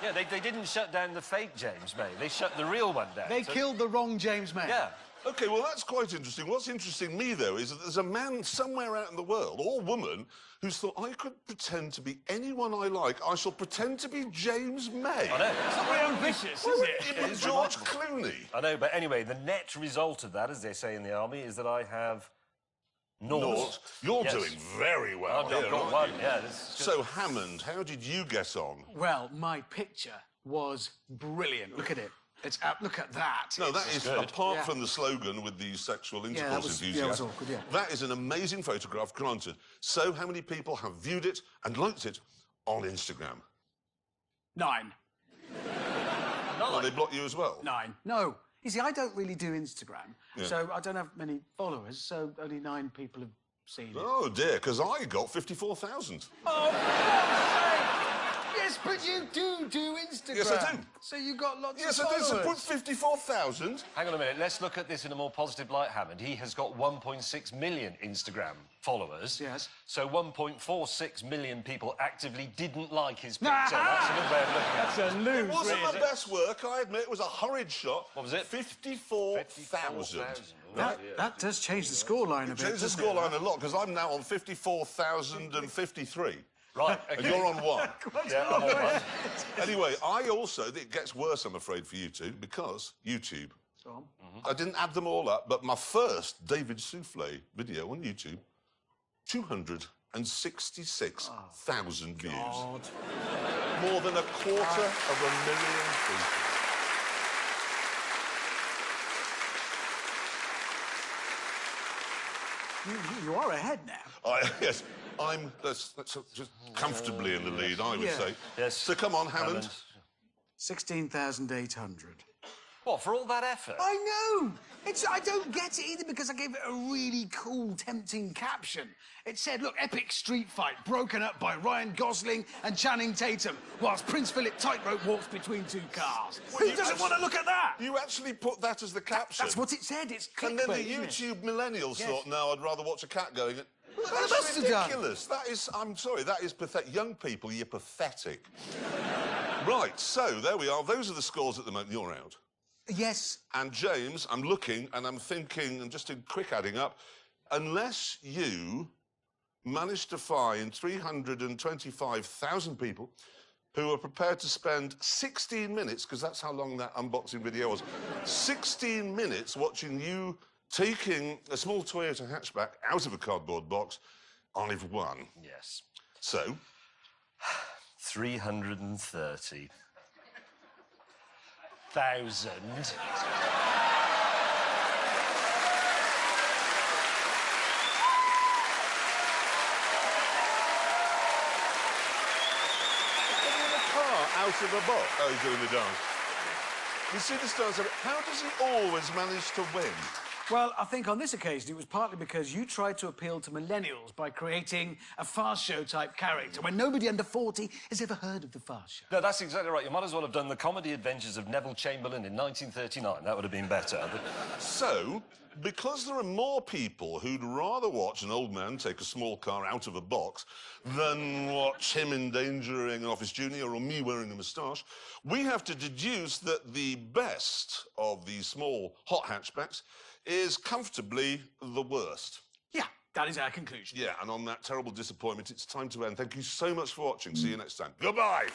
Yeah, they didn't shut down the fake James May. They shut the real one down. They killed the wrong James May. Yeah. OK, well, that's quite interesting. What's interesting me, though, is that there's a man somewhere out in the world, or woman, who's thought, I could pretend to be anyone I like. I shall pretend to be James May. I know. It's not very ambitious, Well, is it? even is George remarkable. Clooney. I know, but anyway, the net result of that, as they say in the army, is that I have naught. Naught. You're Yes. doing very well I've here, got aren't one, you? yeah. This is So, Hammond, how did you get on? Well, my picture was brilliant. Look at it. It's look at that. No, that is, good. apart Yeah. from the slogan with the sexual that intercourse was- enthusiast, yeah, it was awkward, yeah. that is an amazing photograph, granted. So, how many people have viewed it and liked it on Instagram? 9. Well, they block you as well. 9. No. You see, I don't really do Instagram, Yeah. so I don't have many followers, so only 9 people have seen it. Oh, dear, because I got 54,000. Oh, for God's sake! Yes, but you do Instagram. Yes, I do. So you got lots Yes, of I do. followers. So put 54,000. Hang on a minute, let's look at this in a more positive light, Hammond. He has got 1.6 million Instagram followers. Yes. So 1.46 million people actively didn't like his picture. That's a good way of looking at it. That's a lose, It wasn't really. my best work, I admit. It was a hurried shot. What was it? 54,000. That does change the scoreline a bit. Change the doesn't it? scoreline a lot, because I'm now on 54,053. Right, And okay. you're on 1. Yeah, I'm on one. Anyway, it gets worse, I'm afraid, for you two, because YouTube. Go on. I didn't add them all up, but my first David Soufflé video on YouTube, 266,000 views. God. More than 250,000 people. You are ahead now. Yes, that's just comfortably in the lead, I would Yeah. say. Yes. So come on, Hammond. 16,800. What, for all that effort? I know! I don't get it either because I gave it a really cool, tempting caption. It said, look, epic street fight broken up by Ryan Gosling and Channing Tatum whilst Prince Philip tightrope walks between two cars. Well, Who doesn't want to look at that? You actually put that as the caption? That's what it said. It's clickbait, And then the isn't it? YouTube millennials thought, no, I'd rather watch a cat going... Well, they That's must have done. ridiculous. That is, I'm sorry, that is pathetic. Young people, you're pathetic. Right, so there we are. Those are the scores at the moment. You're out. Yes. And James, I'm looking and I'm thinking, and just in quick adding up, unless you manage to find 325,000 people who are prepared to spend 16 minutes, because that's how long that unboxing video was, 16 minutes watching you taking a small Toyota hatchback out of a cardboard box, I've won. Yes. So? 330,000. Out of a box. Oh, he's doing the dance. You see this dance? How does he always manage to win? Well, I think on this occasion it was partly because you tried to appeal to millennials by creating a fast show type character when nobody under 40 has ever heard of the fast show. No, that's exactly right. You might as well have done the comedy adventures of Neville Chamberlain in 1939. That would have been better. So, because there are more people who'd rather watch an old man take a small car out of a box than watch him endangering an office junior or me wearing a moustache, we have to deduce that the best of these small hot hatchbacks is comfortably the worst. Yeah, that is our conclusion. Yeah, and on that terrible disappointment, it's time to end. Thank you so much for watching. See you next time. Goodbye.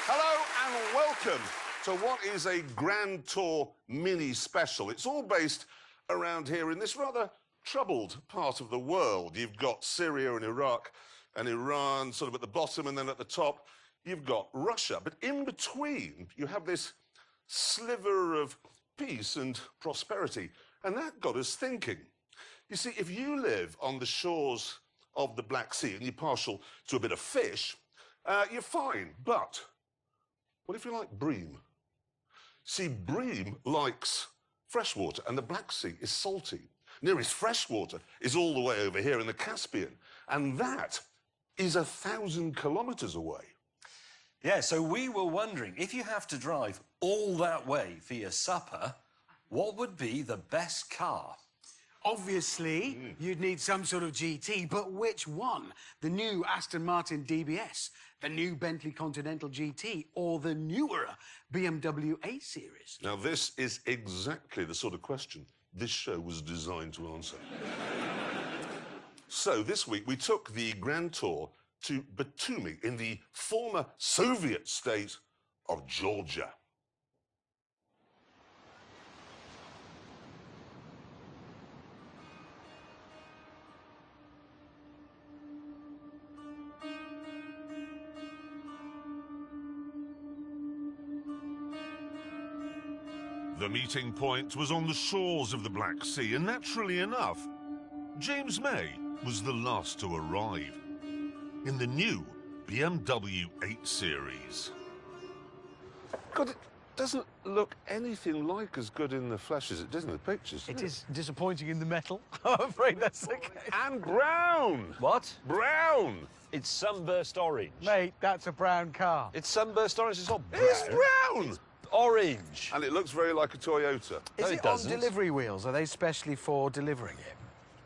Hello and welcome to what is a Grand Tour mini special. It's all based around here in this rather troubled part of the world. You've got Syria and Iraq and Iran sort of at the bottom, and then at the top you've got Russia. But in between you have this sliver of peace and prosperity, and that got us thinking. You see, if you live on the shores of the Black Sea and you're partial to a bit of fish, you're fine. But what if you like bream? See, bream likes fresh water, and the Black Sea is salty. Nearest fresh water is all the way over here in the Caspian, and that is 1,000 kilometres away. Yeah, so we were wondering, if you have to drive all that way for your supper, what would be the best car? Obviously, you'd need some sort of GT, but which one? The new Aston Martin DBS, the new Bentley Continental GT, or the newer BMW 8 Series? Now, this is exactly the sort of question this show was designed to answer. So, this week, we took the Grand Tour to Batumi in the former Soviet state of Georgia. The meeting point was on the shores of the Black Sea, and naturally enough, James May was the last to arrive in the new BMW 8 Series. God, it doesn't look anything like as good in the flesh as it does in the pictures. It is disappointing in the metal. I'm afraid that's the case. And brown! What? Brown! It's sunburst orange. Mate, that's a brown car. It's sunburst orange, it's not brown. It's brown! Orange. And it looks very like a Toyota. Is No, it it on doesn't. delivery wheels? Are they specially for delivering it?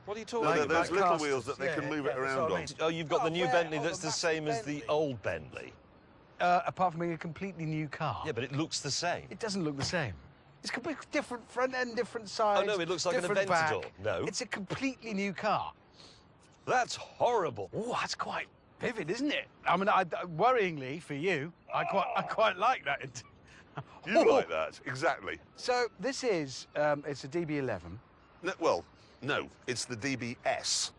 What are you talking No, about? there's like little casters. wheels that they can move it that's around what I on. mean. Oh, you've got the new where? Bentley On that's the the back same of as the Bentley. old Bentley. Apart from being a completely new car. Yeah, but it looks the same. It doesn't look the same. It's completely different front end, different sides. Oh, no, it looks like an different Aventador. back. No. It's a completely new car. That's horrible. Oh, that's quite vivid, isn't it? I mean, worryingly for you, I quite like that. You like that, exactly. So this is, it's a DB11. No, well, no, it's the DBS.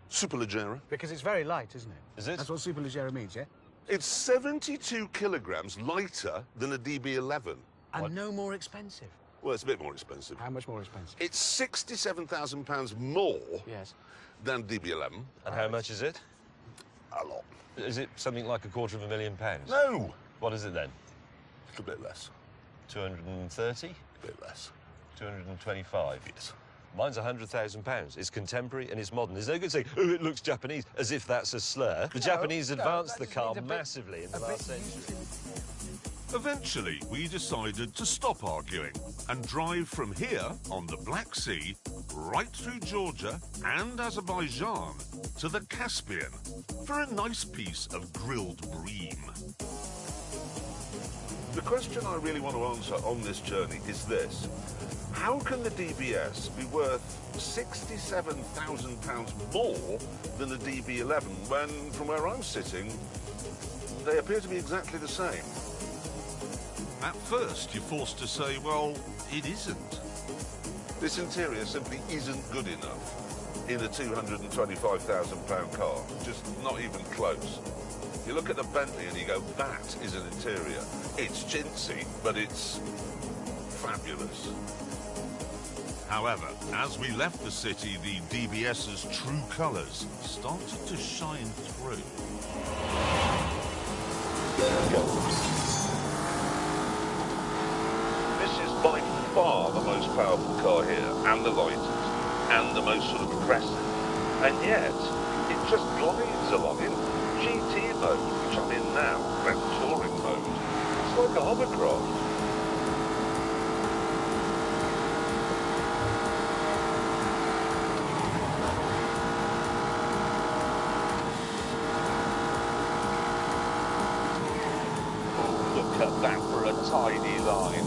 Superleggera. Because it's very light, isn't it? Is it? That's what Superleggera means, yeah? It's 72 kilograms lighter than a DB11. And no more expensive. Well, it's a bit more expensive. How much more expensive? It's £67,000 more Yes. than DB11. And how much is it? A lot. Is it something like £250,000? No! What is it then? A little bit less. 230? A bit less. 225? Yes. Mine's £100,000. It's contemporary and it's modern. There's no good saying, oh, it looks Japanese, as if that's a slur. The Japanese advanced the that just car means a bit- massively in the last century. Eventually, we decided to stop arguing and drive from here on the Black Sea right through Georgia and Azerbaijan to the Caspian for a nice piece of grilled bream. The question I really want to answer on this journey is this. How can the DBS be worth £67,000 more than the DB11 when, from where I'm sitting, they appear to be exactly the same? At first, you're forced to say, well, it isn't. This interior simply isn't good enough in a £225,000 car. Just not even close. You look at the Bentley and you go, that is an interior. It's chintzy, but it's fabulous. However, as we left the city, the DBS's true colours started to shine through. This is by far the most powerful car here, and the lightest, and the most sort of aggressive. And yet, it just glides along in GT mode, which I'm in now, Grand Touring mode. It's like a hovercraft. Look at that for a tiny line.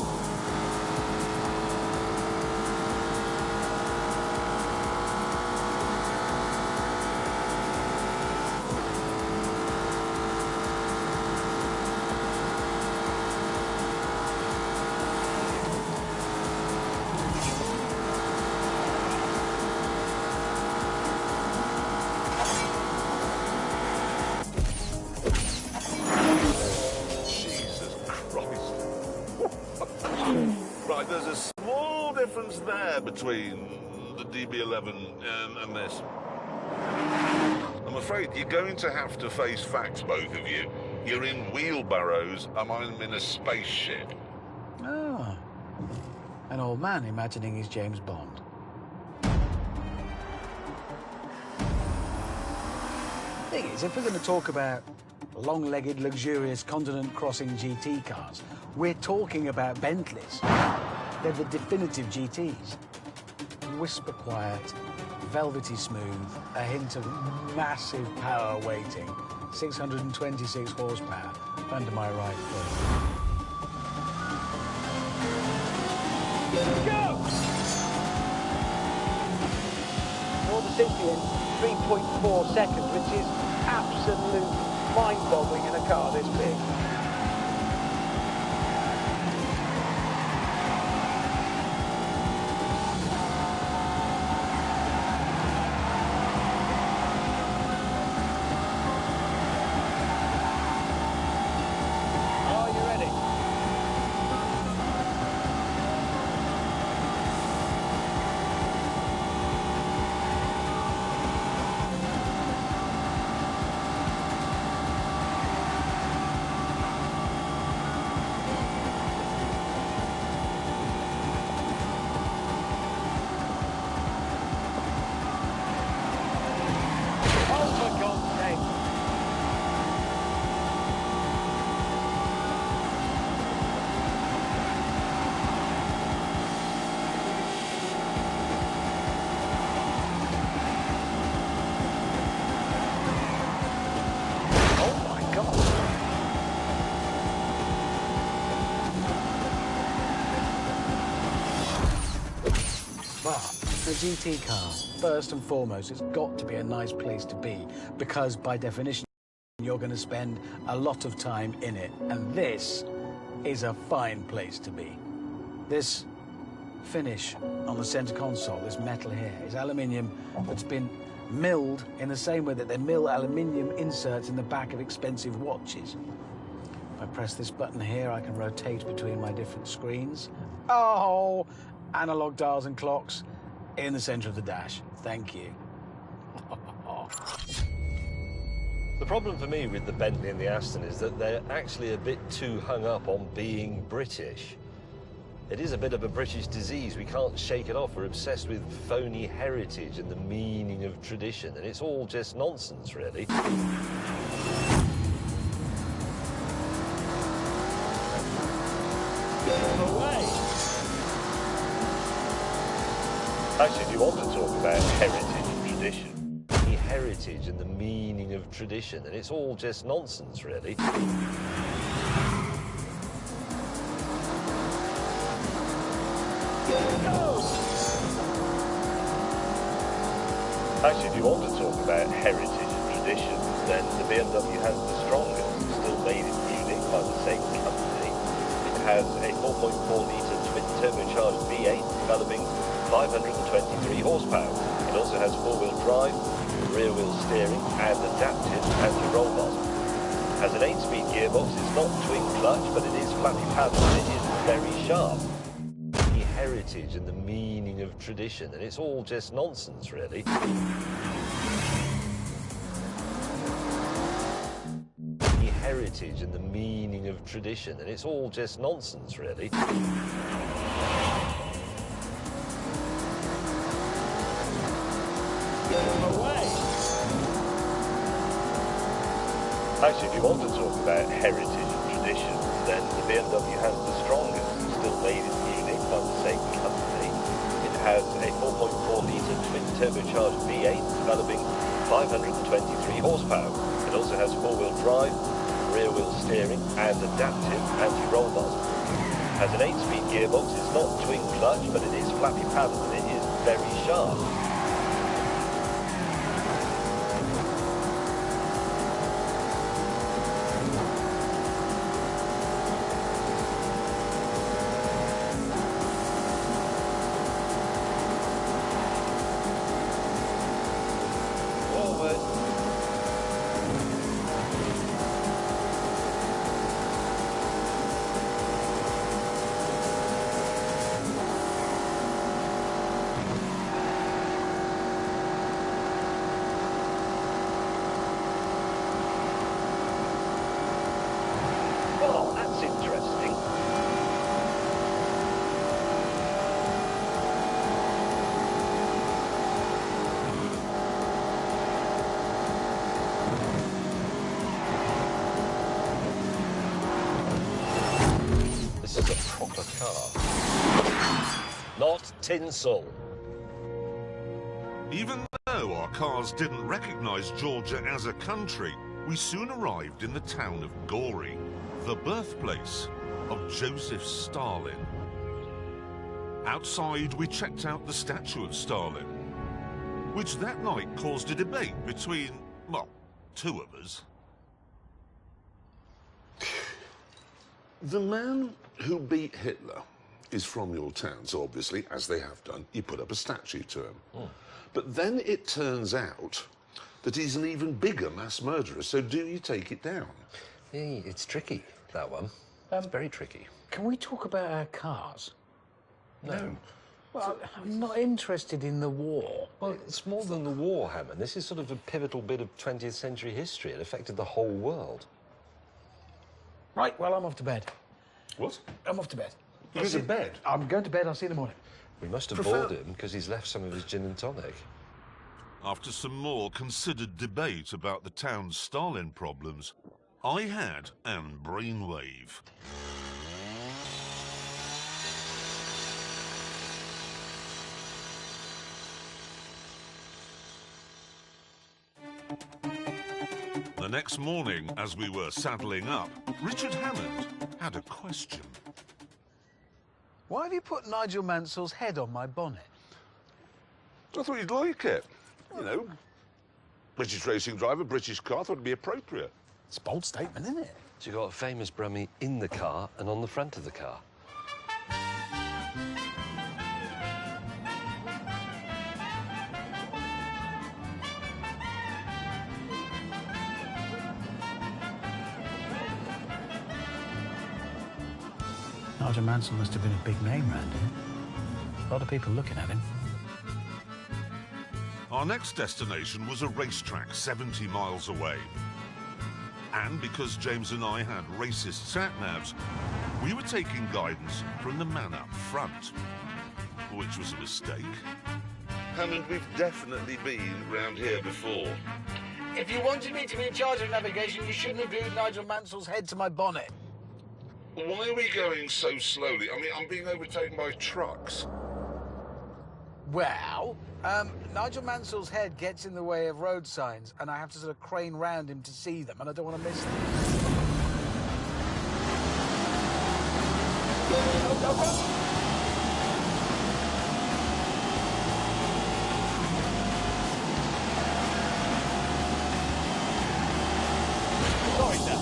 Jesus Christ. Right, there's a small difference there between the DB11 and this. I'm afraid you're going to have to face facts, both of you. You're in wheelbarrows, and I'm in a spaceship. Oh. An old man imagining he's James Bond. Thing is, if we're going to talk about long-legged, luxurious, continent-crossing GT cars, we're talking about Bentleys. They're the definitive GTs. Whisper quiet, velvety smooth, a hint of massive power weighting, 626 horsepower under my right foot. Go! All the simply in 3.4 seconds, which is absolute mind-boggling in a car this big. Are you ready? A GT car, first and foremost, it's got to be a nice place to be because, by definition, you're going to spend a lot of time in it. And this is a fine place to be. This finish on the center console, this metal here, is aluminium that's been milled in the same way that they mill aluminium inserts in the back of expensive watches. If I press this button here, I can rotate between my different screens. Oh, analog dials and clocks in the center of the dash. Thank you. The problem for me with the Bentley and the Aston is that they're actually a bit too hung up on being British. It is a bit of a British disease. We can't shake it off. We're obsessed with phony heritage and the meaning of tradition, and it's all just nonsense, really. Actually, if you want to talk about heritage and tradition, heritage and the meaning of tradition, and it's all just nonsense, really. Actually, if you want to talk about heritage and tradition, then the BMW has the strongest, still made in Munich by the same company. It has a 4.4-litre twin-turbocharged V8 developing 523 horsepower. It also has four-wheel drive, rear-wheel steering and adaptive anti-roll bar. It has an 8-speed gearbox. It's not twin clutch, but it is flappy paddle and it is very sharp. The heritage and the meaning of tradition, and it's all just nonsense, really. The heritage and the meaning of tradition, and it's all just nonsense, really. Actually, if you want to talk about heritage and tradition, then the BMW has the strongest, still made in Munich by the same company. It has a 4.4-litre twin-turbocharged V8 developing 523 horsepower. It also has four-wheel drive, rear-wheel steering and adaptive anti-roll bar. It has an 8-speed gearbox. It's not twin clutch, but it is flappy paddle and it is very sharp. Not tinsel. Even though our cars didn't recognize Georgia as a country, we soon arrived in the town of Gori, the birthplace of Joseph Stalin. Outside, we checked out the statue of Stalin, which that night caused a debate between, well, two of us. The man who beat Hitler is from your town, so obviously, as they have done, you put up a statue to him. But then it turns out that he's an even bigger mass murderer, so do you take it down? Yeah, it's tricky, that one. It's very tricky. Can we talk about our cars? No. Well, I'm not interested in the war. Well, it's more than the war, Hammond. This is sort of a pivotal bit of 20th century history. It affected the whole world. Right, well, I'm off to bed. What? I'm off to bed. You're to bed? I'm going to bed. I'll see you in the morning. We must have bored him because he's left some of his gin and tonic. After some more considered debate about the town's Stalin problems, I had an brainwave. The next morning, as we were saddling up, Richard Hammond had a question. Why have you put Nigel Mansell's head on my bonnet? I thought you'd like it. You know, British racing driver, British car, thought it'd be appropriate. It's a bold statement, isn't it? So you've got a famous Brummie in the car and on the front of the car. Nigel Mansell must have been a big name round here. A lot of people looking at him. Our next destination was a racetrack 70 miles away. And because James and I had racist sat-navs, we were taking guidance from the man up front, which was a mistake. Hammond, we've definitely been round here before. If you wanted me to be in charge of navigation, you shouldn't have glued Nigel Mansell's head to my bonnet. Why are we going so slowly? I mean, I'm being overtaken by trucks. Well, Nigel Mansell's head gets in the way of road signs, and I have to sort of crane round him to see them, and I don't want to miss them. Sorry, sir.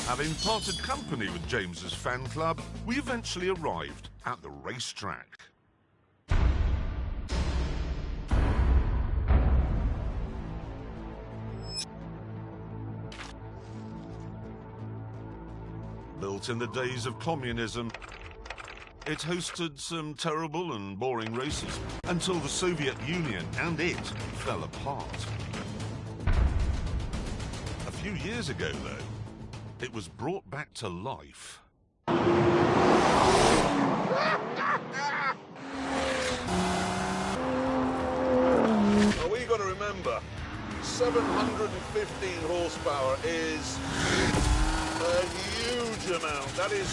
Having parted company with James's fan club, we eventually arrived at the racetrack. Built in the days of communism, it hosted some terrible and boring races until the Soviet Union and it fell apart. A few years ago, though, it was brought back to life. Now, we got to remember, 715 horsepower is a huge amount. That is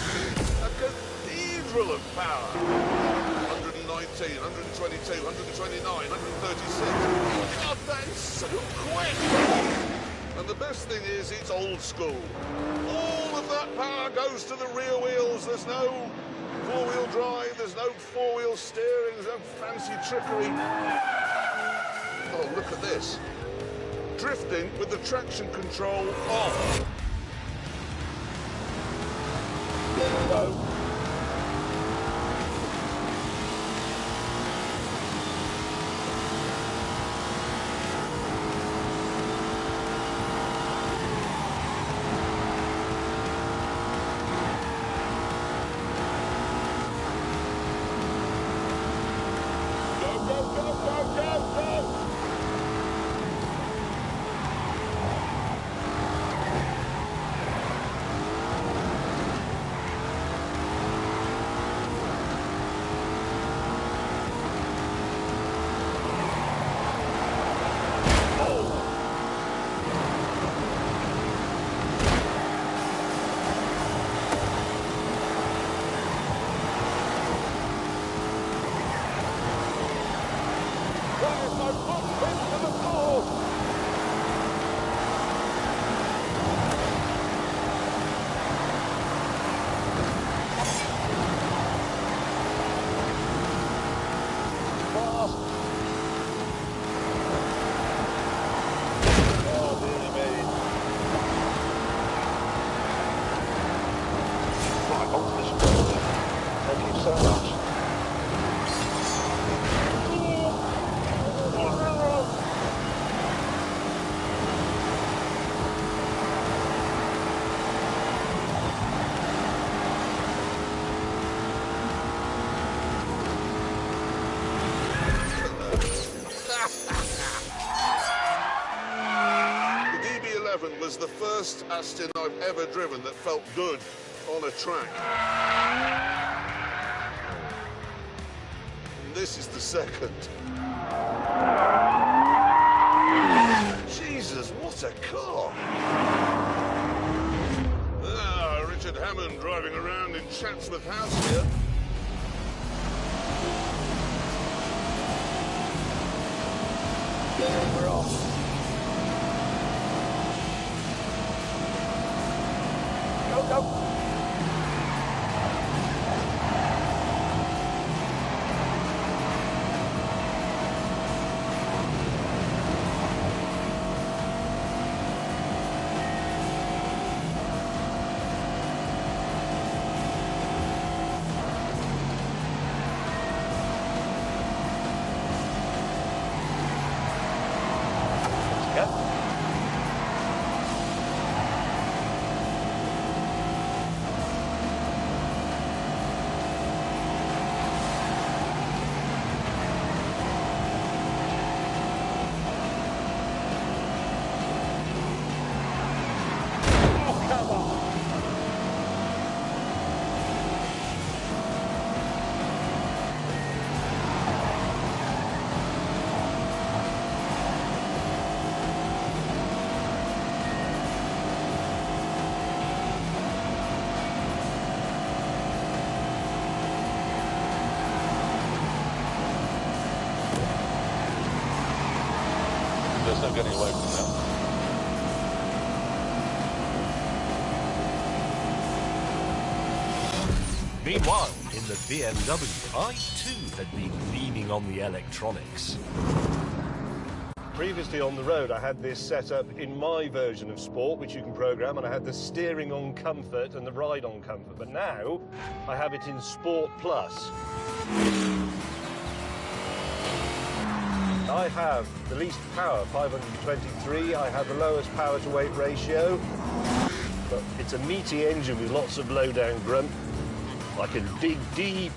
a cathedral of power. 119, 122, 129, 136. God, that is so quick! And the best thing is, it's old school. All of that power goes to the rear wheels. There's no four-wheel drive, there's no four-wheel steering, there's no fancy trickery. Oh, look at this. Drifting with the traction control off. No. onto this bridge. Thank you so much. Was the first Aston I've ever driven that felt good on a track. And this is the second. Jesus, what a car! Ah, Richard Hammond driving around in Chatsworth House here. We're off. Go. There's no getting away from that. Meanwhile, in the BMW, I too had been leaning on the electronics. Previously on the road, I had this set up in my version of Sport, which you can program, and I had the steering on Comfort and the ride on Comfort. But now, I have it in Sport Plus. I have the least power, 523. I have the lowest power to weight ratio. But it's a meaty engine with lots of low down grunt, like a big deep.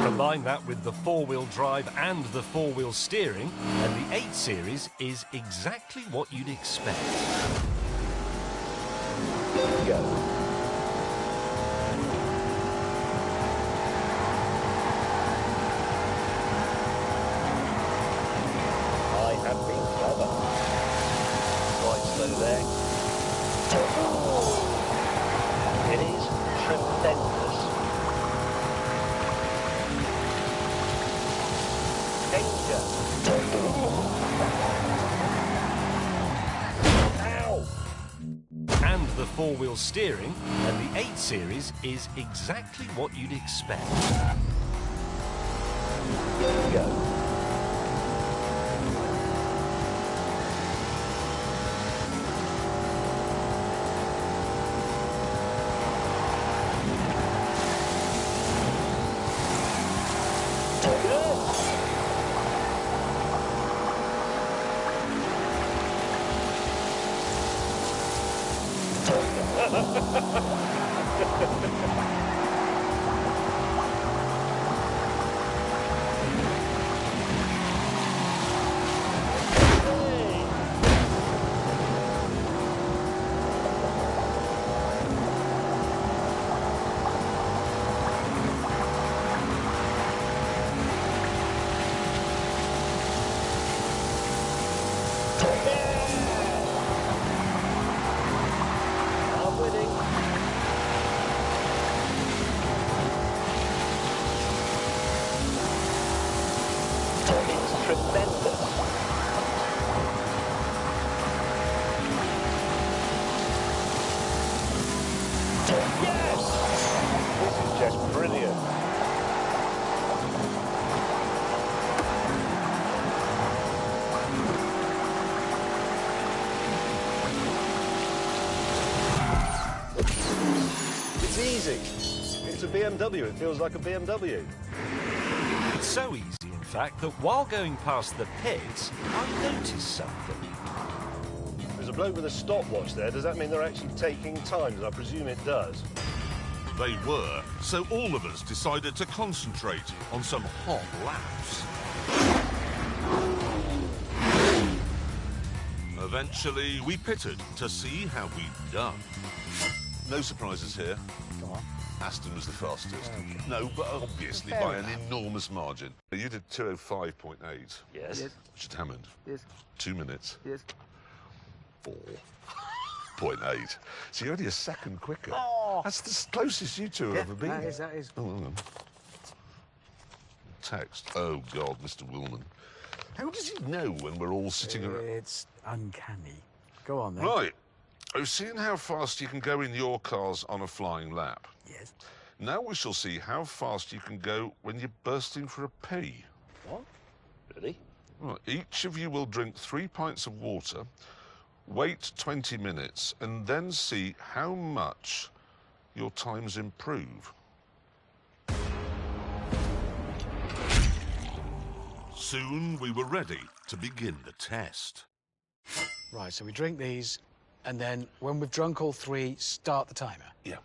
Combine that with the four-wheel drive and the four-wheel steering, and the 8 Series is exactly what you'd expect. Go. There. It is tremendous. Danger. Ow. And the four-wheel steering, and the 8 Series is exactly what you'd expect. Go. is easy. It's a BMW. It feels like a BMW. It's so easy, in fact, that while going past the pits, I noticed something. There's a bloke with a stopwatch there. Does that mean they're actually taking times? I presume it does. They were, so all of us decided to concentrate on some hot laps. Eventually, we pitted to see how we'd done. No surprises here. Come on. Aston was the fastest. No, but obviously Fair by enough. an enormous margin. You did 2:05.8. Yes. Which is Hammond. Yes. 2 minutes. Yes. 4.8. So you're only a second quicker. Oh. That's the closest you two have ever been. That is. Oh, hang on. Text. Oh, God, Mr. Willman. How does he know when we're all sitting around? It's uncanny. Go on, then. Right. I've seen how fast you can go in your cars on a flying lap. Yes. Now we shall see how fast you can go when you're bursting for a pee. What? Really? Right. Each of you will drink 3 pints of water, wait 20 minutes, and then see how much your times improve. Soon we were ready to begin the test. Right, so we drink these, and then when we've drunk all 3, start the timer. Yeah.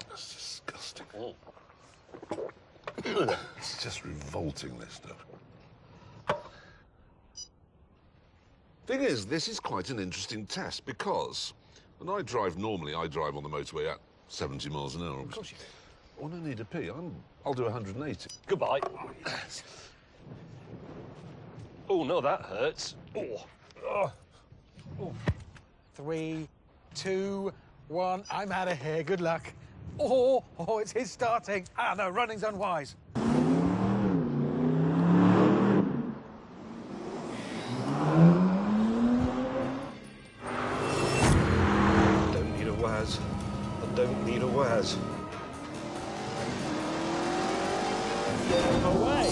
That's disgusting. It's just revolting, this stuff. Thing is, this is quite an interesting test because when I drive normally, I drive on the motorway at 70 miles an hour. Of course you do. When I need a pee, I'll do 180. Goodbye. Oh, no, that hurts. Oh. 3, 2, 1. I'm out of here. Good luck. Oh, it's his starting. Ah, no, running's unwise. Don't need a Waz. I don't need a Waz. Away.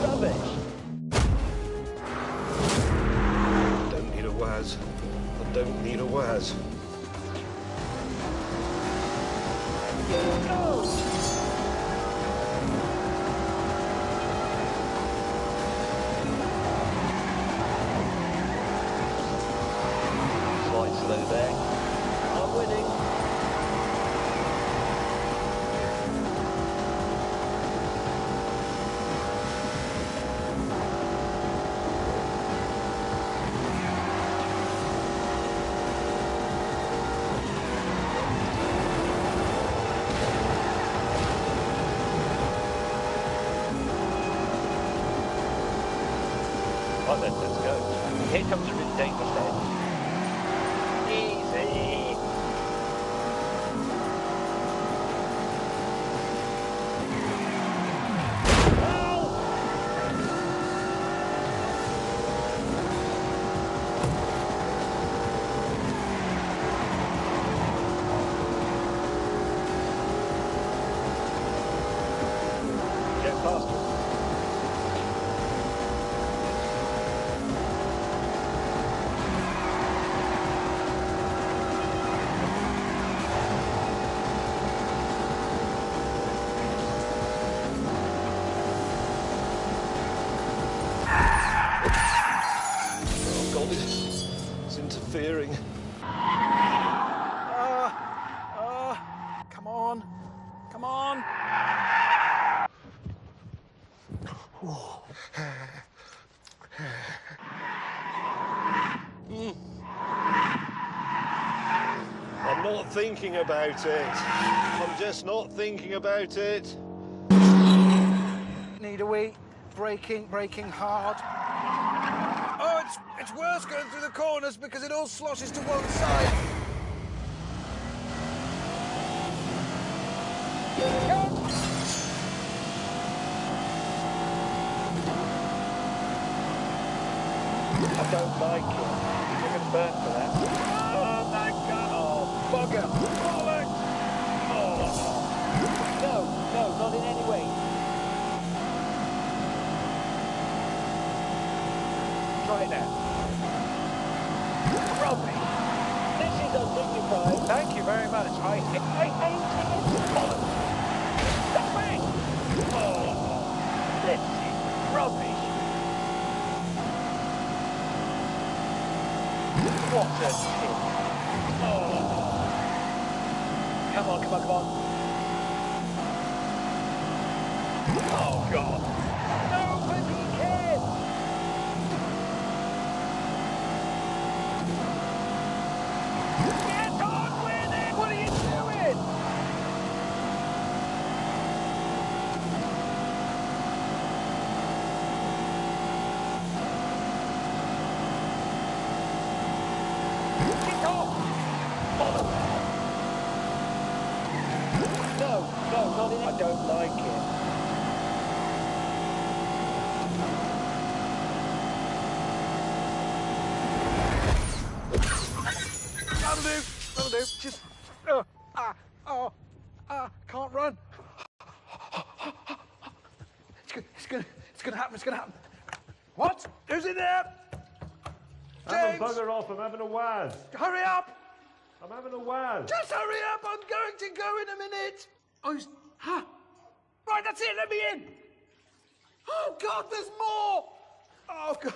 Rubbish. Don't need a Waz. I don't need a Waz. Slight slow there. I'm winning. Right then, let's go. Here comes a really dangerous head. Easy. Get faster. Oh God, it's interfering. Come on. Come on. I'm not thinking about it. I'm just not thinking about it. Need a wee. Braking hard. Oh, it's worse going through the corners because it all sloshes to one side. I don't like it. You're going to burn for that. Oh, my God. Oh, bugger. Bollocks. Oh. right now. Rubbish. This is undignified. Thank you very much. I hate it. Stop it! Oh, this is rubbish. What a tip. Oh. Come on, come on, come on. Oh, God. Nobody cares. Get on with it! What are you doing? Get off! No, not in it. I don't like it. That'll do. Just, can't run. It's gonna happen. What? Who's in there? Have James! a bugger off, I'm having a waz. Hurry up! I'm having a waz. Just hurry up, I'm going to go in a minute. Right, that's it, let me in. Oh, God, there's more. Oh, God.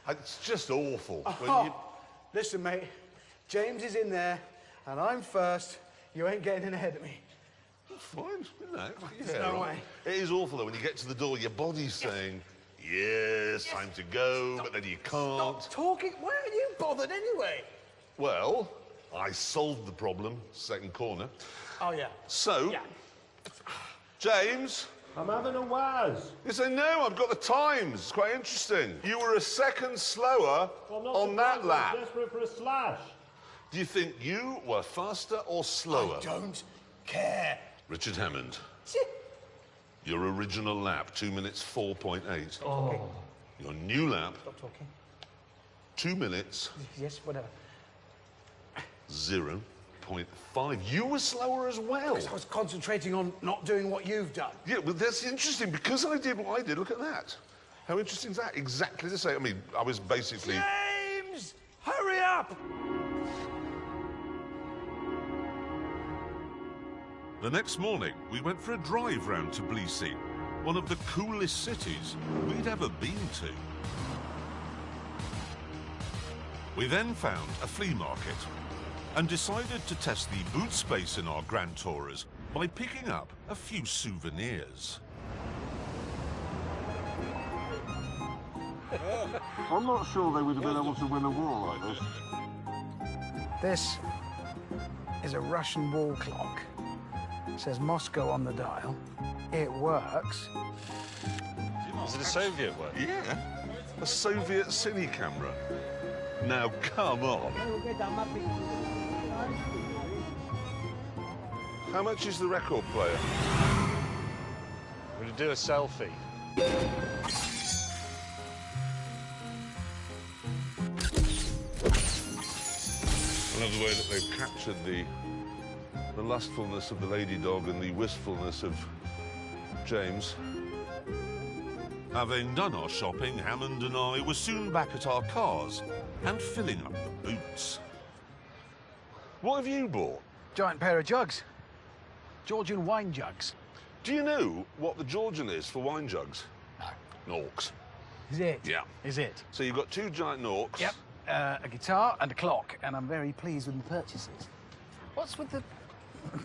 It's just awful. When you... Listen, mate, James is in there, and I'm first. You ain't getting in ahead of me. Fine, no. There's no way. It is awful, though, when you get to the door, your body's saying, yes, time to go, but then you can't. Stop talking. Why are you bothered anyway? Well, I solved the problem, second corner. Oh, yeah. So, James. I'm having a waz. You say, no, I've got the times. It's quite interesting. You were a second slower on that lap. I'm desperate for a slash. Do you think you were faster or slower? I don't care. Richard Hammond. Your original lap, 2 minutes 4.8. Oh. Your new lap, Stop talking. 2 minutes. Yes, whatever. 0.5. You were slower as well. Because I was concentrating on not doing what you've done. Yeah, but that's interesting because I did what I did. Look at that. How interesting is that? Exactly the same. I mean, I was basically... James! Hurry up! The next morning, we went for a drive round Tbilisi, one of the coolest cities we'd ever been to. We then found a flea market and decided to test the boot space in our Grand Tourers by picking up a few souvenirs. I'm not sure they would have been able to win a war like this. This is a Russian wall clock. It says Moscow on the dial. It works. Is it a Soviet one? Yeah. A Soviet cine camera. Now, come on. How much is the record player? We're going to do a selfie. I love the way that they've captured the lustfulness of the lady dog and the wistfulness of James. Having done our shopping, Hammond and I were soon back at our cars and filling up the boots. What have you bought? Giant pair of jugs. Georgian wine jugs. Do you know what the Georgian is for wine jugs? No. Norks. Is it? Yeah. Is it? So you've got 2 giant Norks. Yep. A guitar and a clock, and I'm very pleased with the purchases. What's with the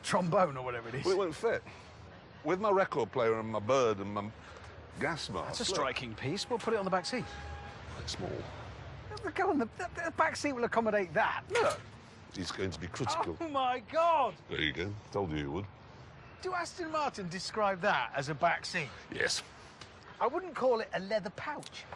trombone or whatever it is? Well, it won't fit. With my record player and my bird and my gas mask. That's a striking piece. We'll put it on the back seat. It's small. Go on, the back seat will accommodate that. Look. It's going to be critical. Oh, my God. There you go. Told you would. Do Aston Martin describe that as a back seat? Yes. I wouldn't call it a leather pouch.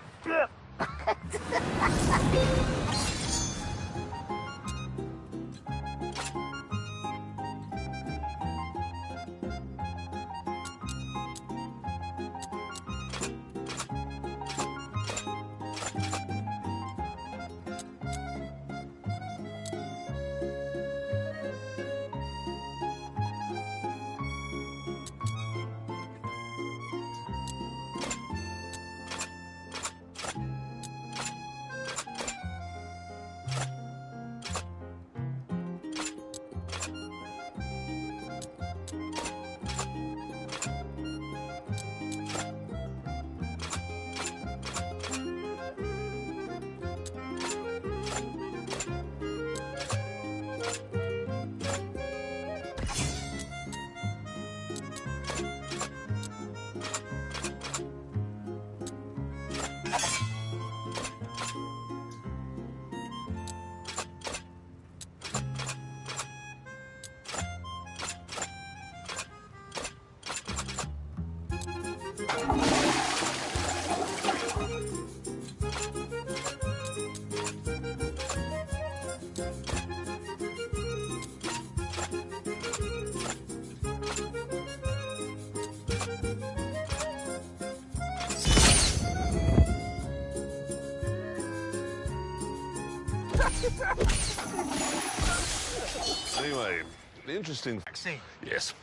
Anyway, the interesting... See, Yes.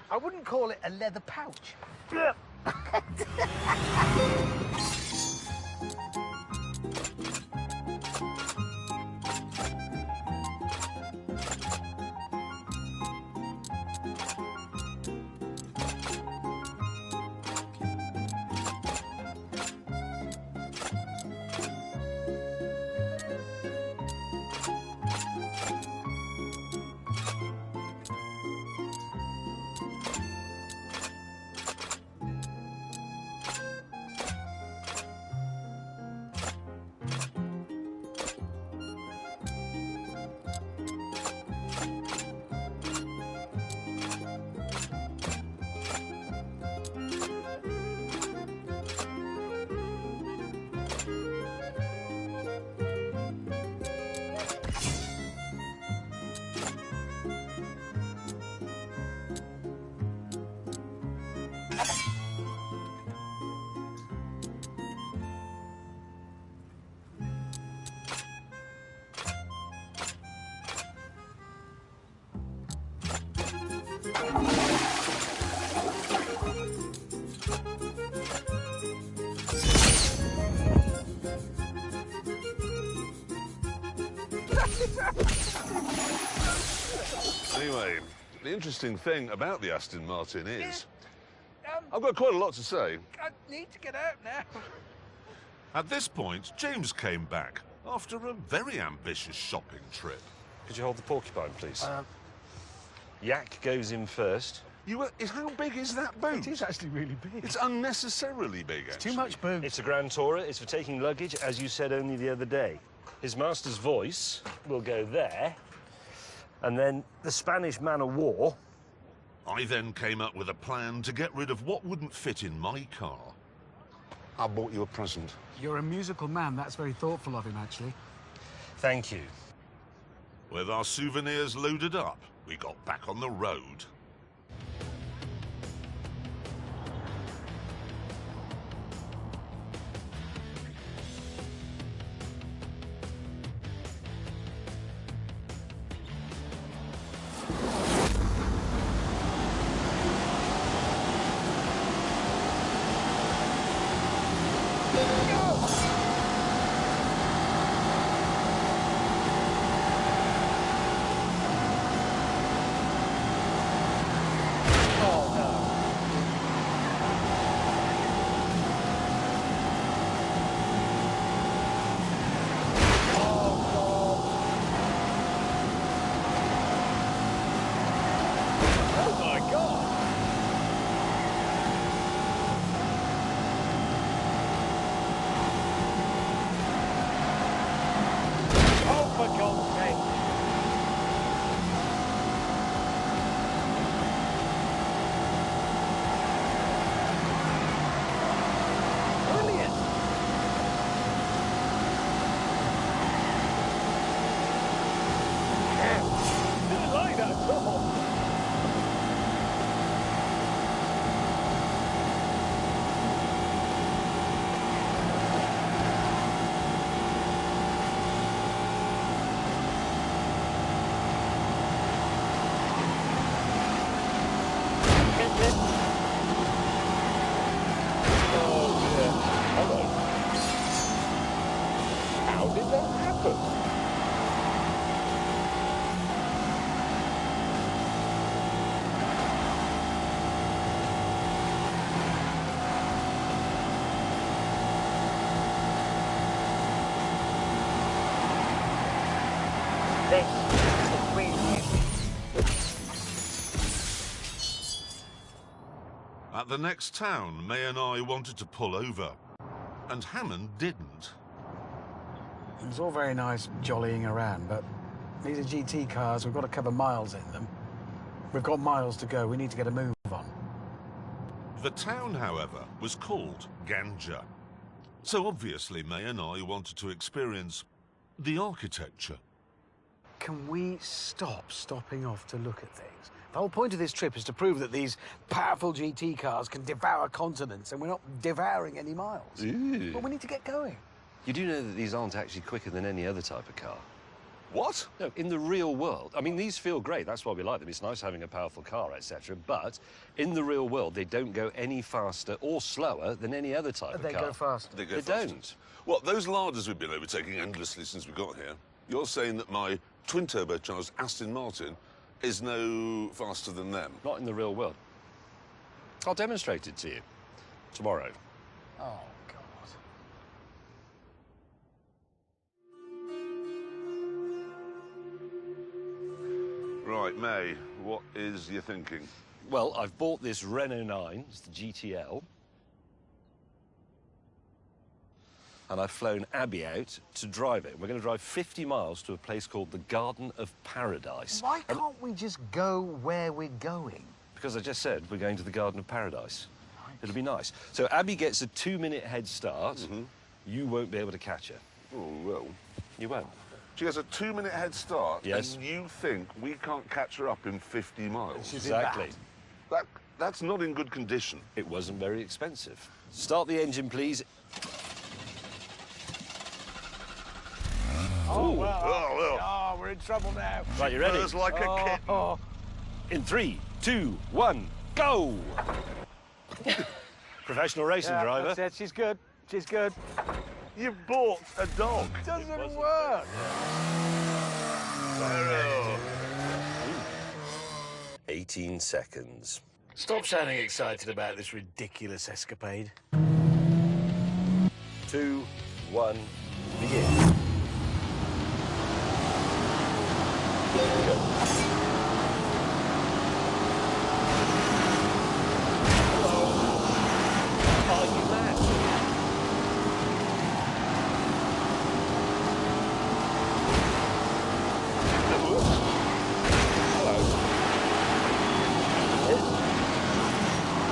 I wouldn't call it a leather pouch. Anyway, the interesting thing about the Aston Martin is... I've got quite a lot to say. I need to get out now. At this point, James came back after a very ambitious shopping trip. Could you hold the porcupine, please? Yak goes in first. How big is that boot? It is actually really big. It's unnecessarily big, It's too much boot. It's a Grand Tourer. It's for taking luggage, as you said only the other day. His master's voice will go there. And then the Spanish man of war. I then came up with a plan to get rid of what wouldn't fit in my car. I bought you a present. You're a musical man. That's very thoughtful of him, actually. Thank you. With our souvenirs loaded up, we got back on the road. At the next town, May and I wanted to pull over, and Hammond didn't. It was all very nice jollying around, but these are GT cars. We've got to cover miles in them. We've got miles to go. We need to get a move on. The town, however, was called Ganja. So obviously May and I wanted to experience the architecture. Can we stop stopping off to look at things? The whole point of this trip is to prove that these powerful GT cars can devour continents, and we're not devouring any miles. Ooh. But we need to get going. You do know that these aren't actually quicker than any other type of car? What? No, in the real world. I mean, these feel great. That's why we like them. It's nice having a powerful car, etc. But in the real world, they don't go any faster or slower than any other type of car. They go fast. They go They faster. don't. What, those larders we've been overtaking endlessly since we got here, you're saying that my twin-turbocharged Aston Martin is no faster than them? Not in the real world. I'll demonstrate it to you tomorrow. Oh, God. Right, May, what is your thinking? Well, I've bought this Renault 9, it's the GTL. And I've flown Abby out to drive it. We're going to drive 50 miles to a place called the Garden of Paradise. Why can't we just go where we're going? Because I just said we're going to the Garden of Paradise. Right. It'll be nice. So Abby gets a 2-minute head start. Mm-hmm. You won't be able to catch her. Oh, well. You won't. She has a 2-minute head start, yes. And you think we can't catch her up in 50 miles? Exactly. That's not in good condition. It wasn't very expensive. Start the engine, please. Oh, well. Oh, we're in trouble now. Right, you ready? Purrs like a kitten. Oh. In 3, 2, 1, go! Professional racing driver. That's it. She's good. She's good. You bought a dog. It doesn't work. 18 seconds. Stop sounding excited about this ridiculous escapade. 2, 1, begin. Are you mad?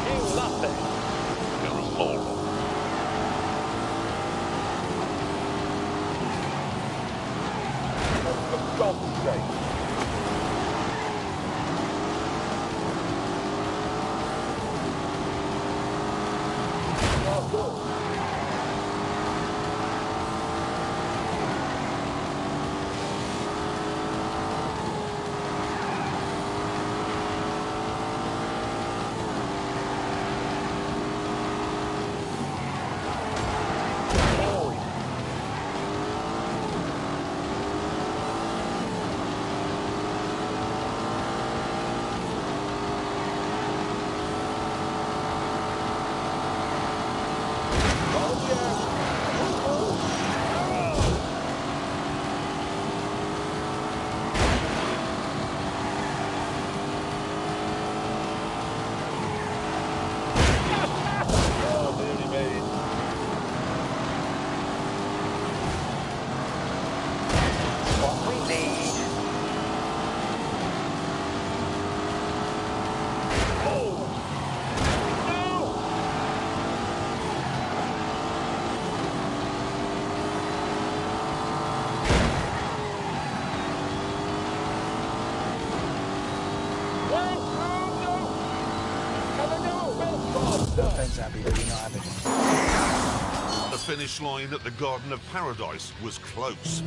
You nothing. You're a moron. For God's sake. Abby, but you're not having it. The finish line at the Garden of Paradise was close.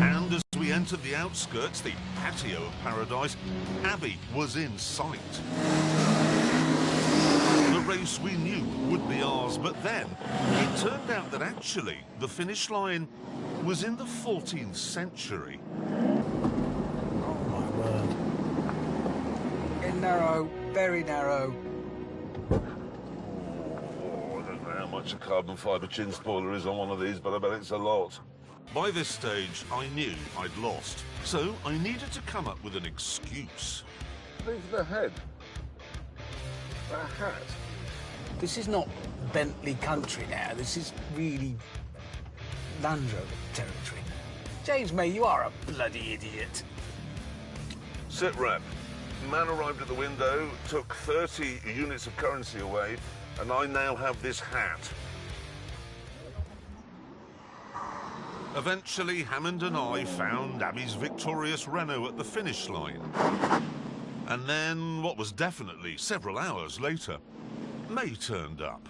And as we entered the outskirts, the patio of paradise, Abby was in sight. The race we knew would be ours, but then it turned out that actually the finish line was in the 14th century. Oh, my word. In narrow, very narrow. How much a carbon fibre chin spoiler is on one of these, but I bet it's a lot. By this stage, I knew I'd lost, so I needed to come up with an excuse. Leave the head. A hat. This is not Bentley country now. This is really Land Rover territory. James May, you are a bloody idiot. Sit rep. Man arrived at the window, took 30 units of currency away, and I now have this hat. Eventually, Hammond and I found Abby's victorious Renault at the finish line. And then, what was definitely several hours later, May turned up.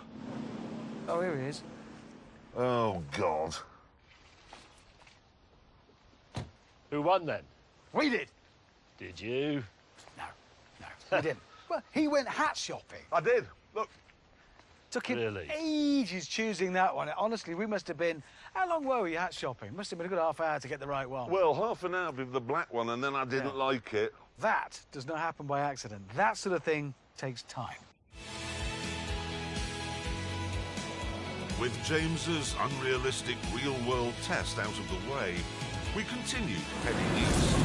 Oh, here he is. Oh, God. Who won then? We did. Did you? No, we didn't. Well, he went hat shopping. I did. Look. Took him Really? ages choosing that one. Honestly, we must have been... How long were we hat shopping? Must have been a good half hour to get the right one. Well, half an hour with the black one, and then I didn't like it. That does not happen by accident. That sort of thing takes time. With James's unrealistic real-world test out of the way, we continued heading east.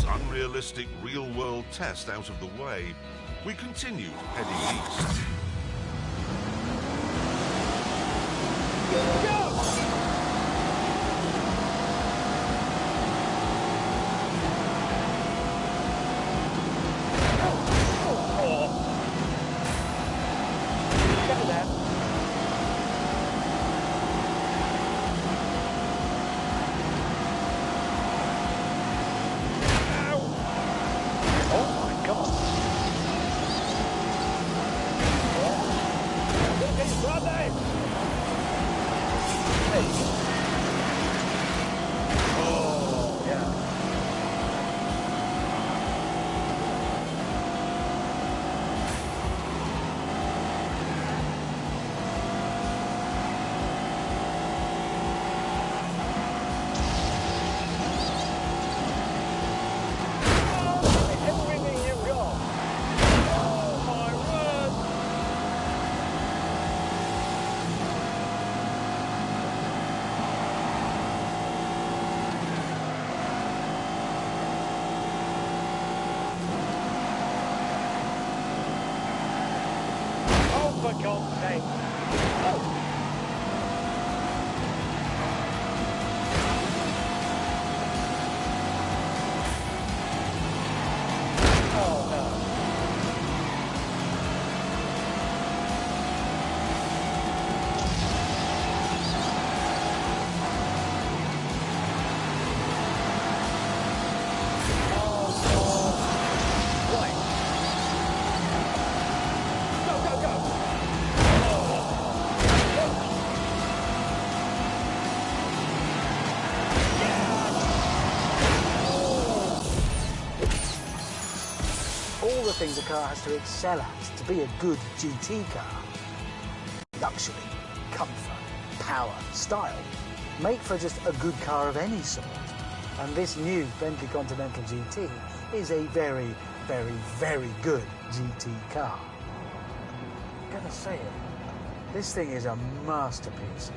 Unrealistic real-world test out of the way, we continued heading east. For God's sake. Oh, no. All the things a car has to excel at to be a good GT car. Luxury, comfort, power, style, make for just a good car of any sort. And this new Bentley Continental GT is a very, very, very good GT car. I'm gonna say it, this thing is a masterpiece.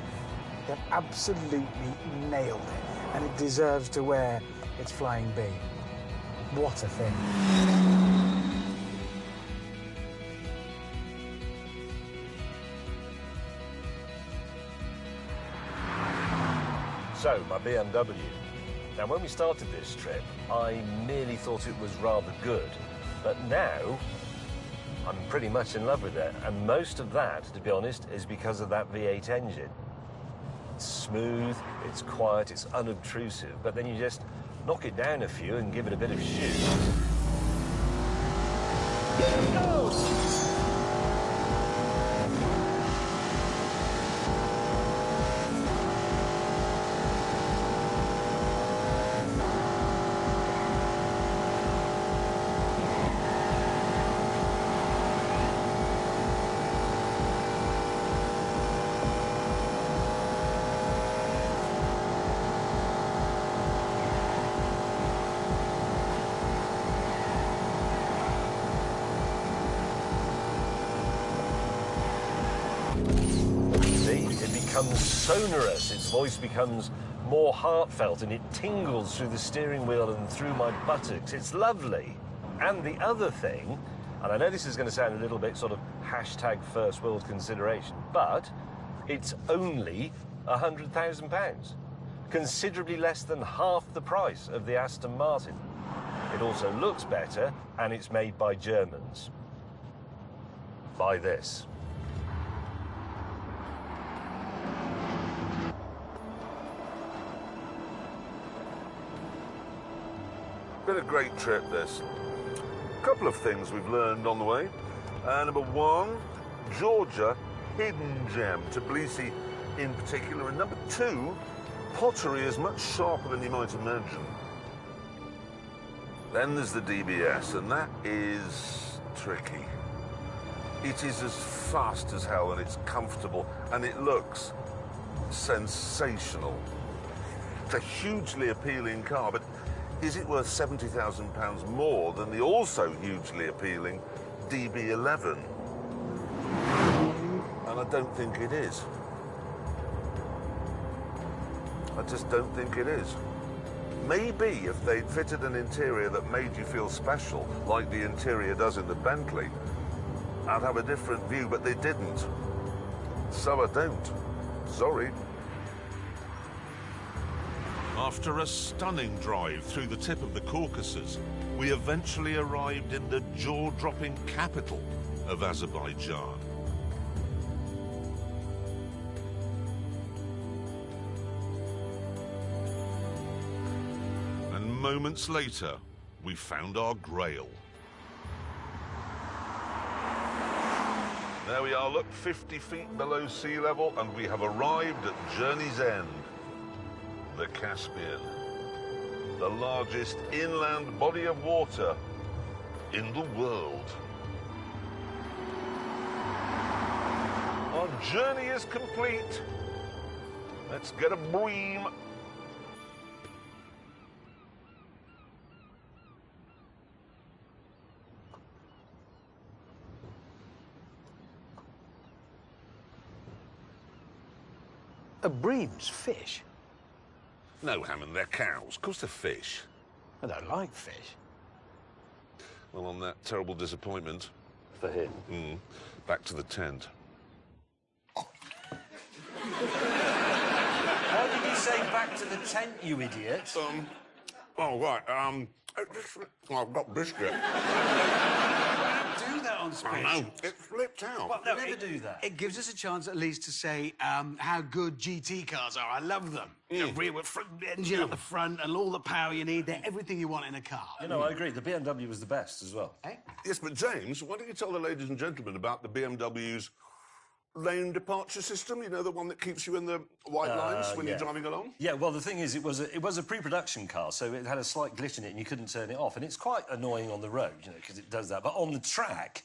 They've absolutely nailed it, and it deserves to wear its flying B. What a thing. So, my BMW. Now, when we started this trip, I merely thought it was rather good. But now, I'm pretty much in love with it. And most of that, to be honest, is because of that V8 engine. It's smooth, it's quiet, it's unobtrusive, but then you just knock it down a few and give it a bit of shoot. becomes sonorous, its voice becomes more heartfelt, and it tingles through the steering wheel and through my buttocks. It's lovely. And the other thing, and I know this is going to sound a little bit sort of hashtag first world consideration, but it's only £100,000, considerably less than half the price of the Aston Martin. It also looks better, and it's made by Germans. Buy this. Been a great trip, this. A couple of things we've learned on the way. Number one, Georgia, hidden gem, Tbilisi in particular. And number two, pottery is much sharper than you might imagine. Then there's the DBS, and that is tricky. It is as fast as hell, and it's comfortable, and it looks sensational. It's a hugely appealing car, but is it worth £70,000 more than the also hugely appealing DB11? And I don't think it is. I just don't think it is. Maybe if they'd fitted an interior that made you feel special, like the interior does in the Bentley, I'd have a different view, but they didn't. So I don't. Sorry. After a stunning drive through the tip of the Caucasus, we eventually arrived in the jaw-dropping capital of Azerbaijan. And moments later, we found our grail. There we are, look, 50 feet below sea level, and we have arrived at journey's end. The Caspian, the largest inland body of water in the world. Our journey is complete. Let's get a bream. A bream's fish? No, Hammond, they're cows. Of course they're fish. I don't like fish. Well, on that terrible disappointment. For him. Back to the tent. Why did you say back to the tent, you idiot? Oh, right, I've got biscuit. Do that on Space. I know, it flipped out. Well, no, never do that. It gives us a chance at least to say how good GT cars are. I love them. The rear with front engine at the front and all the power you need. They're everything you want in a car. You know, I agree. The BMW was the best as well. Eh? Yes, but James, why don't you tell the ladies and gentlemen about the BMW's lane departure system? You know, the one that keeps you in the white lines when you're driving along? Yeah, well, the thing is, it was a pre-production car, so it had a slight glitch in it and you couldn't turn it off. And it's quite annoying on the road, you know, because it does that. But on the track,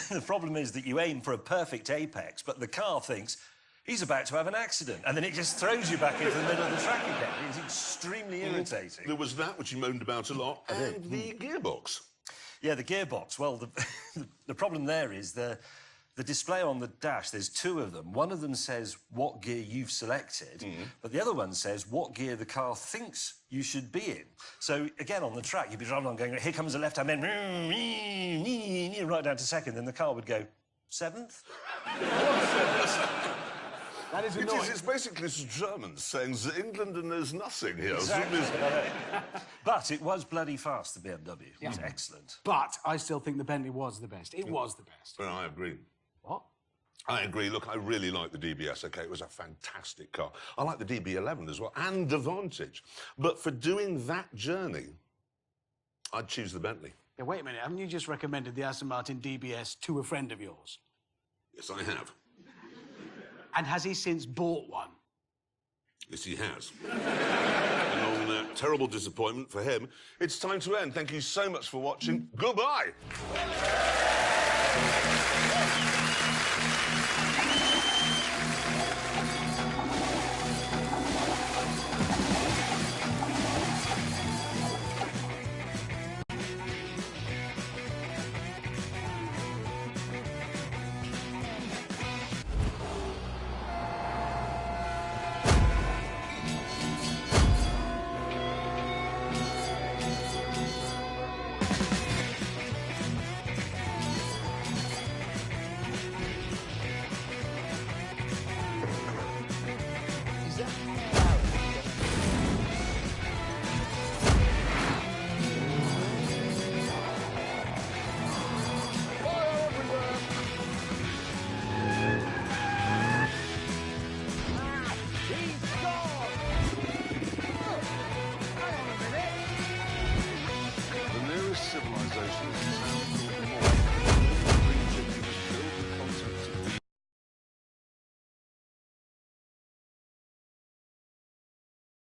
the problem is that you aim for a perfect apex, but the car thinks he's about to have an accident, and then it just throws you back into the middle of the track again. It's extremely irritating. There was that, which you moaned about a lot, and the gearbox. Yeah, the gearbox. Well, the problem there is the display on the dash, there's two of them. One of them says what gear you've selected, but the other one says what gear the car thinks you should be in. So, again, on the track, you'd be driving along going, here comes the left-hand man, right down to second, then the car would go, seventh? That is annoying. It's basically Germans saying that England knows nothing here. Exactly. But it was bloody fast, the BMW. It was excellent. But I still think the Bentley was the best. It was the best. Well, I agree. What? I agree. Look, I really like the DBS, OK? It was a fantastic car. I like the DB11 as well, and the Vantage. But for doing that journey, I'd choose the Bentley. Yeah, wait a minute. Haven't you just recommended the Aston Martin DBS to a friend of yours? Yes, I have. And has he since bought one? Yes, he has. And on that terrible disappointment for him, it's time to end. Thank you so much for watching. Goodbye.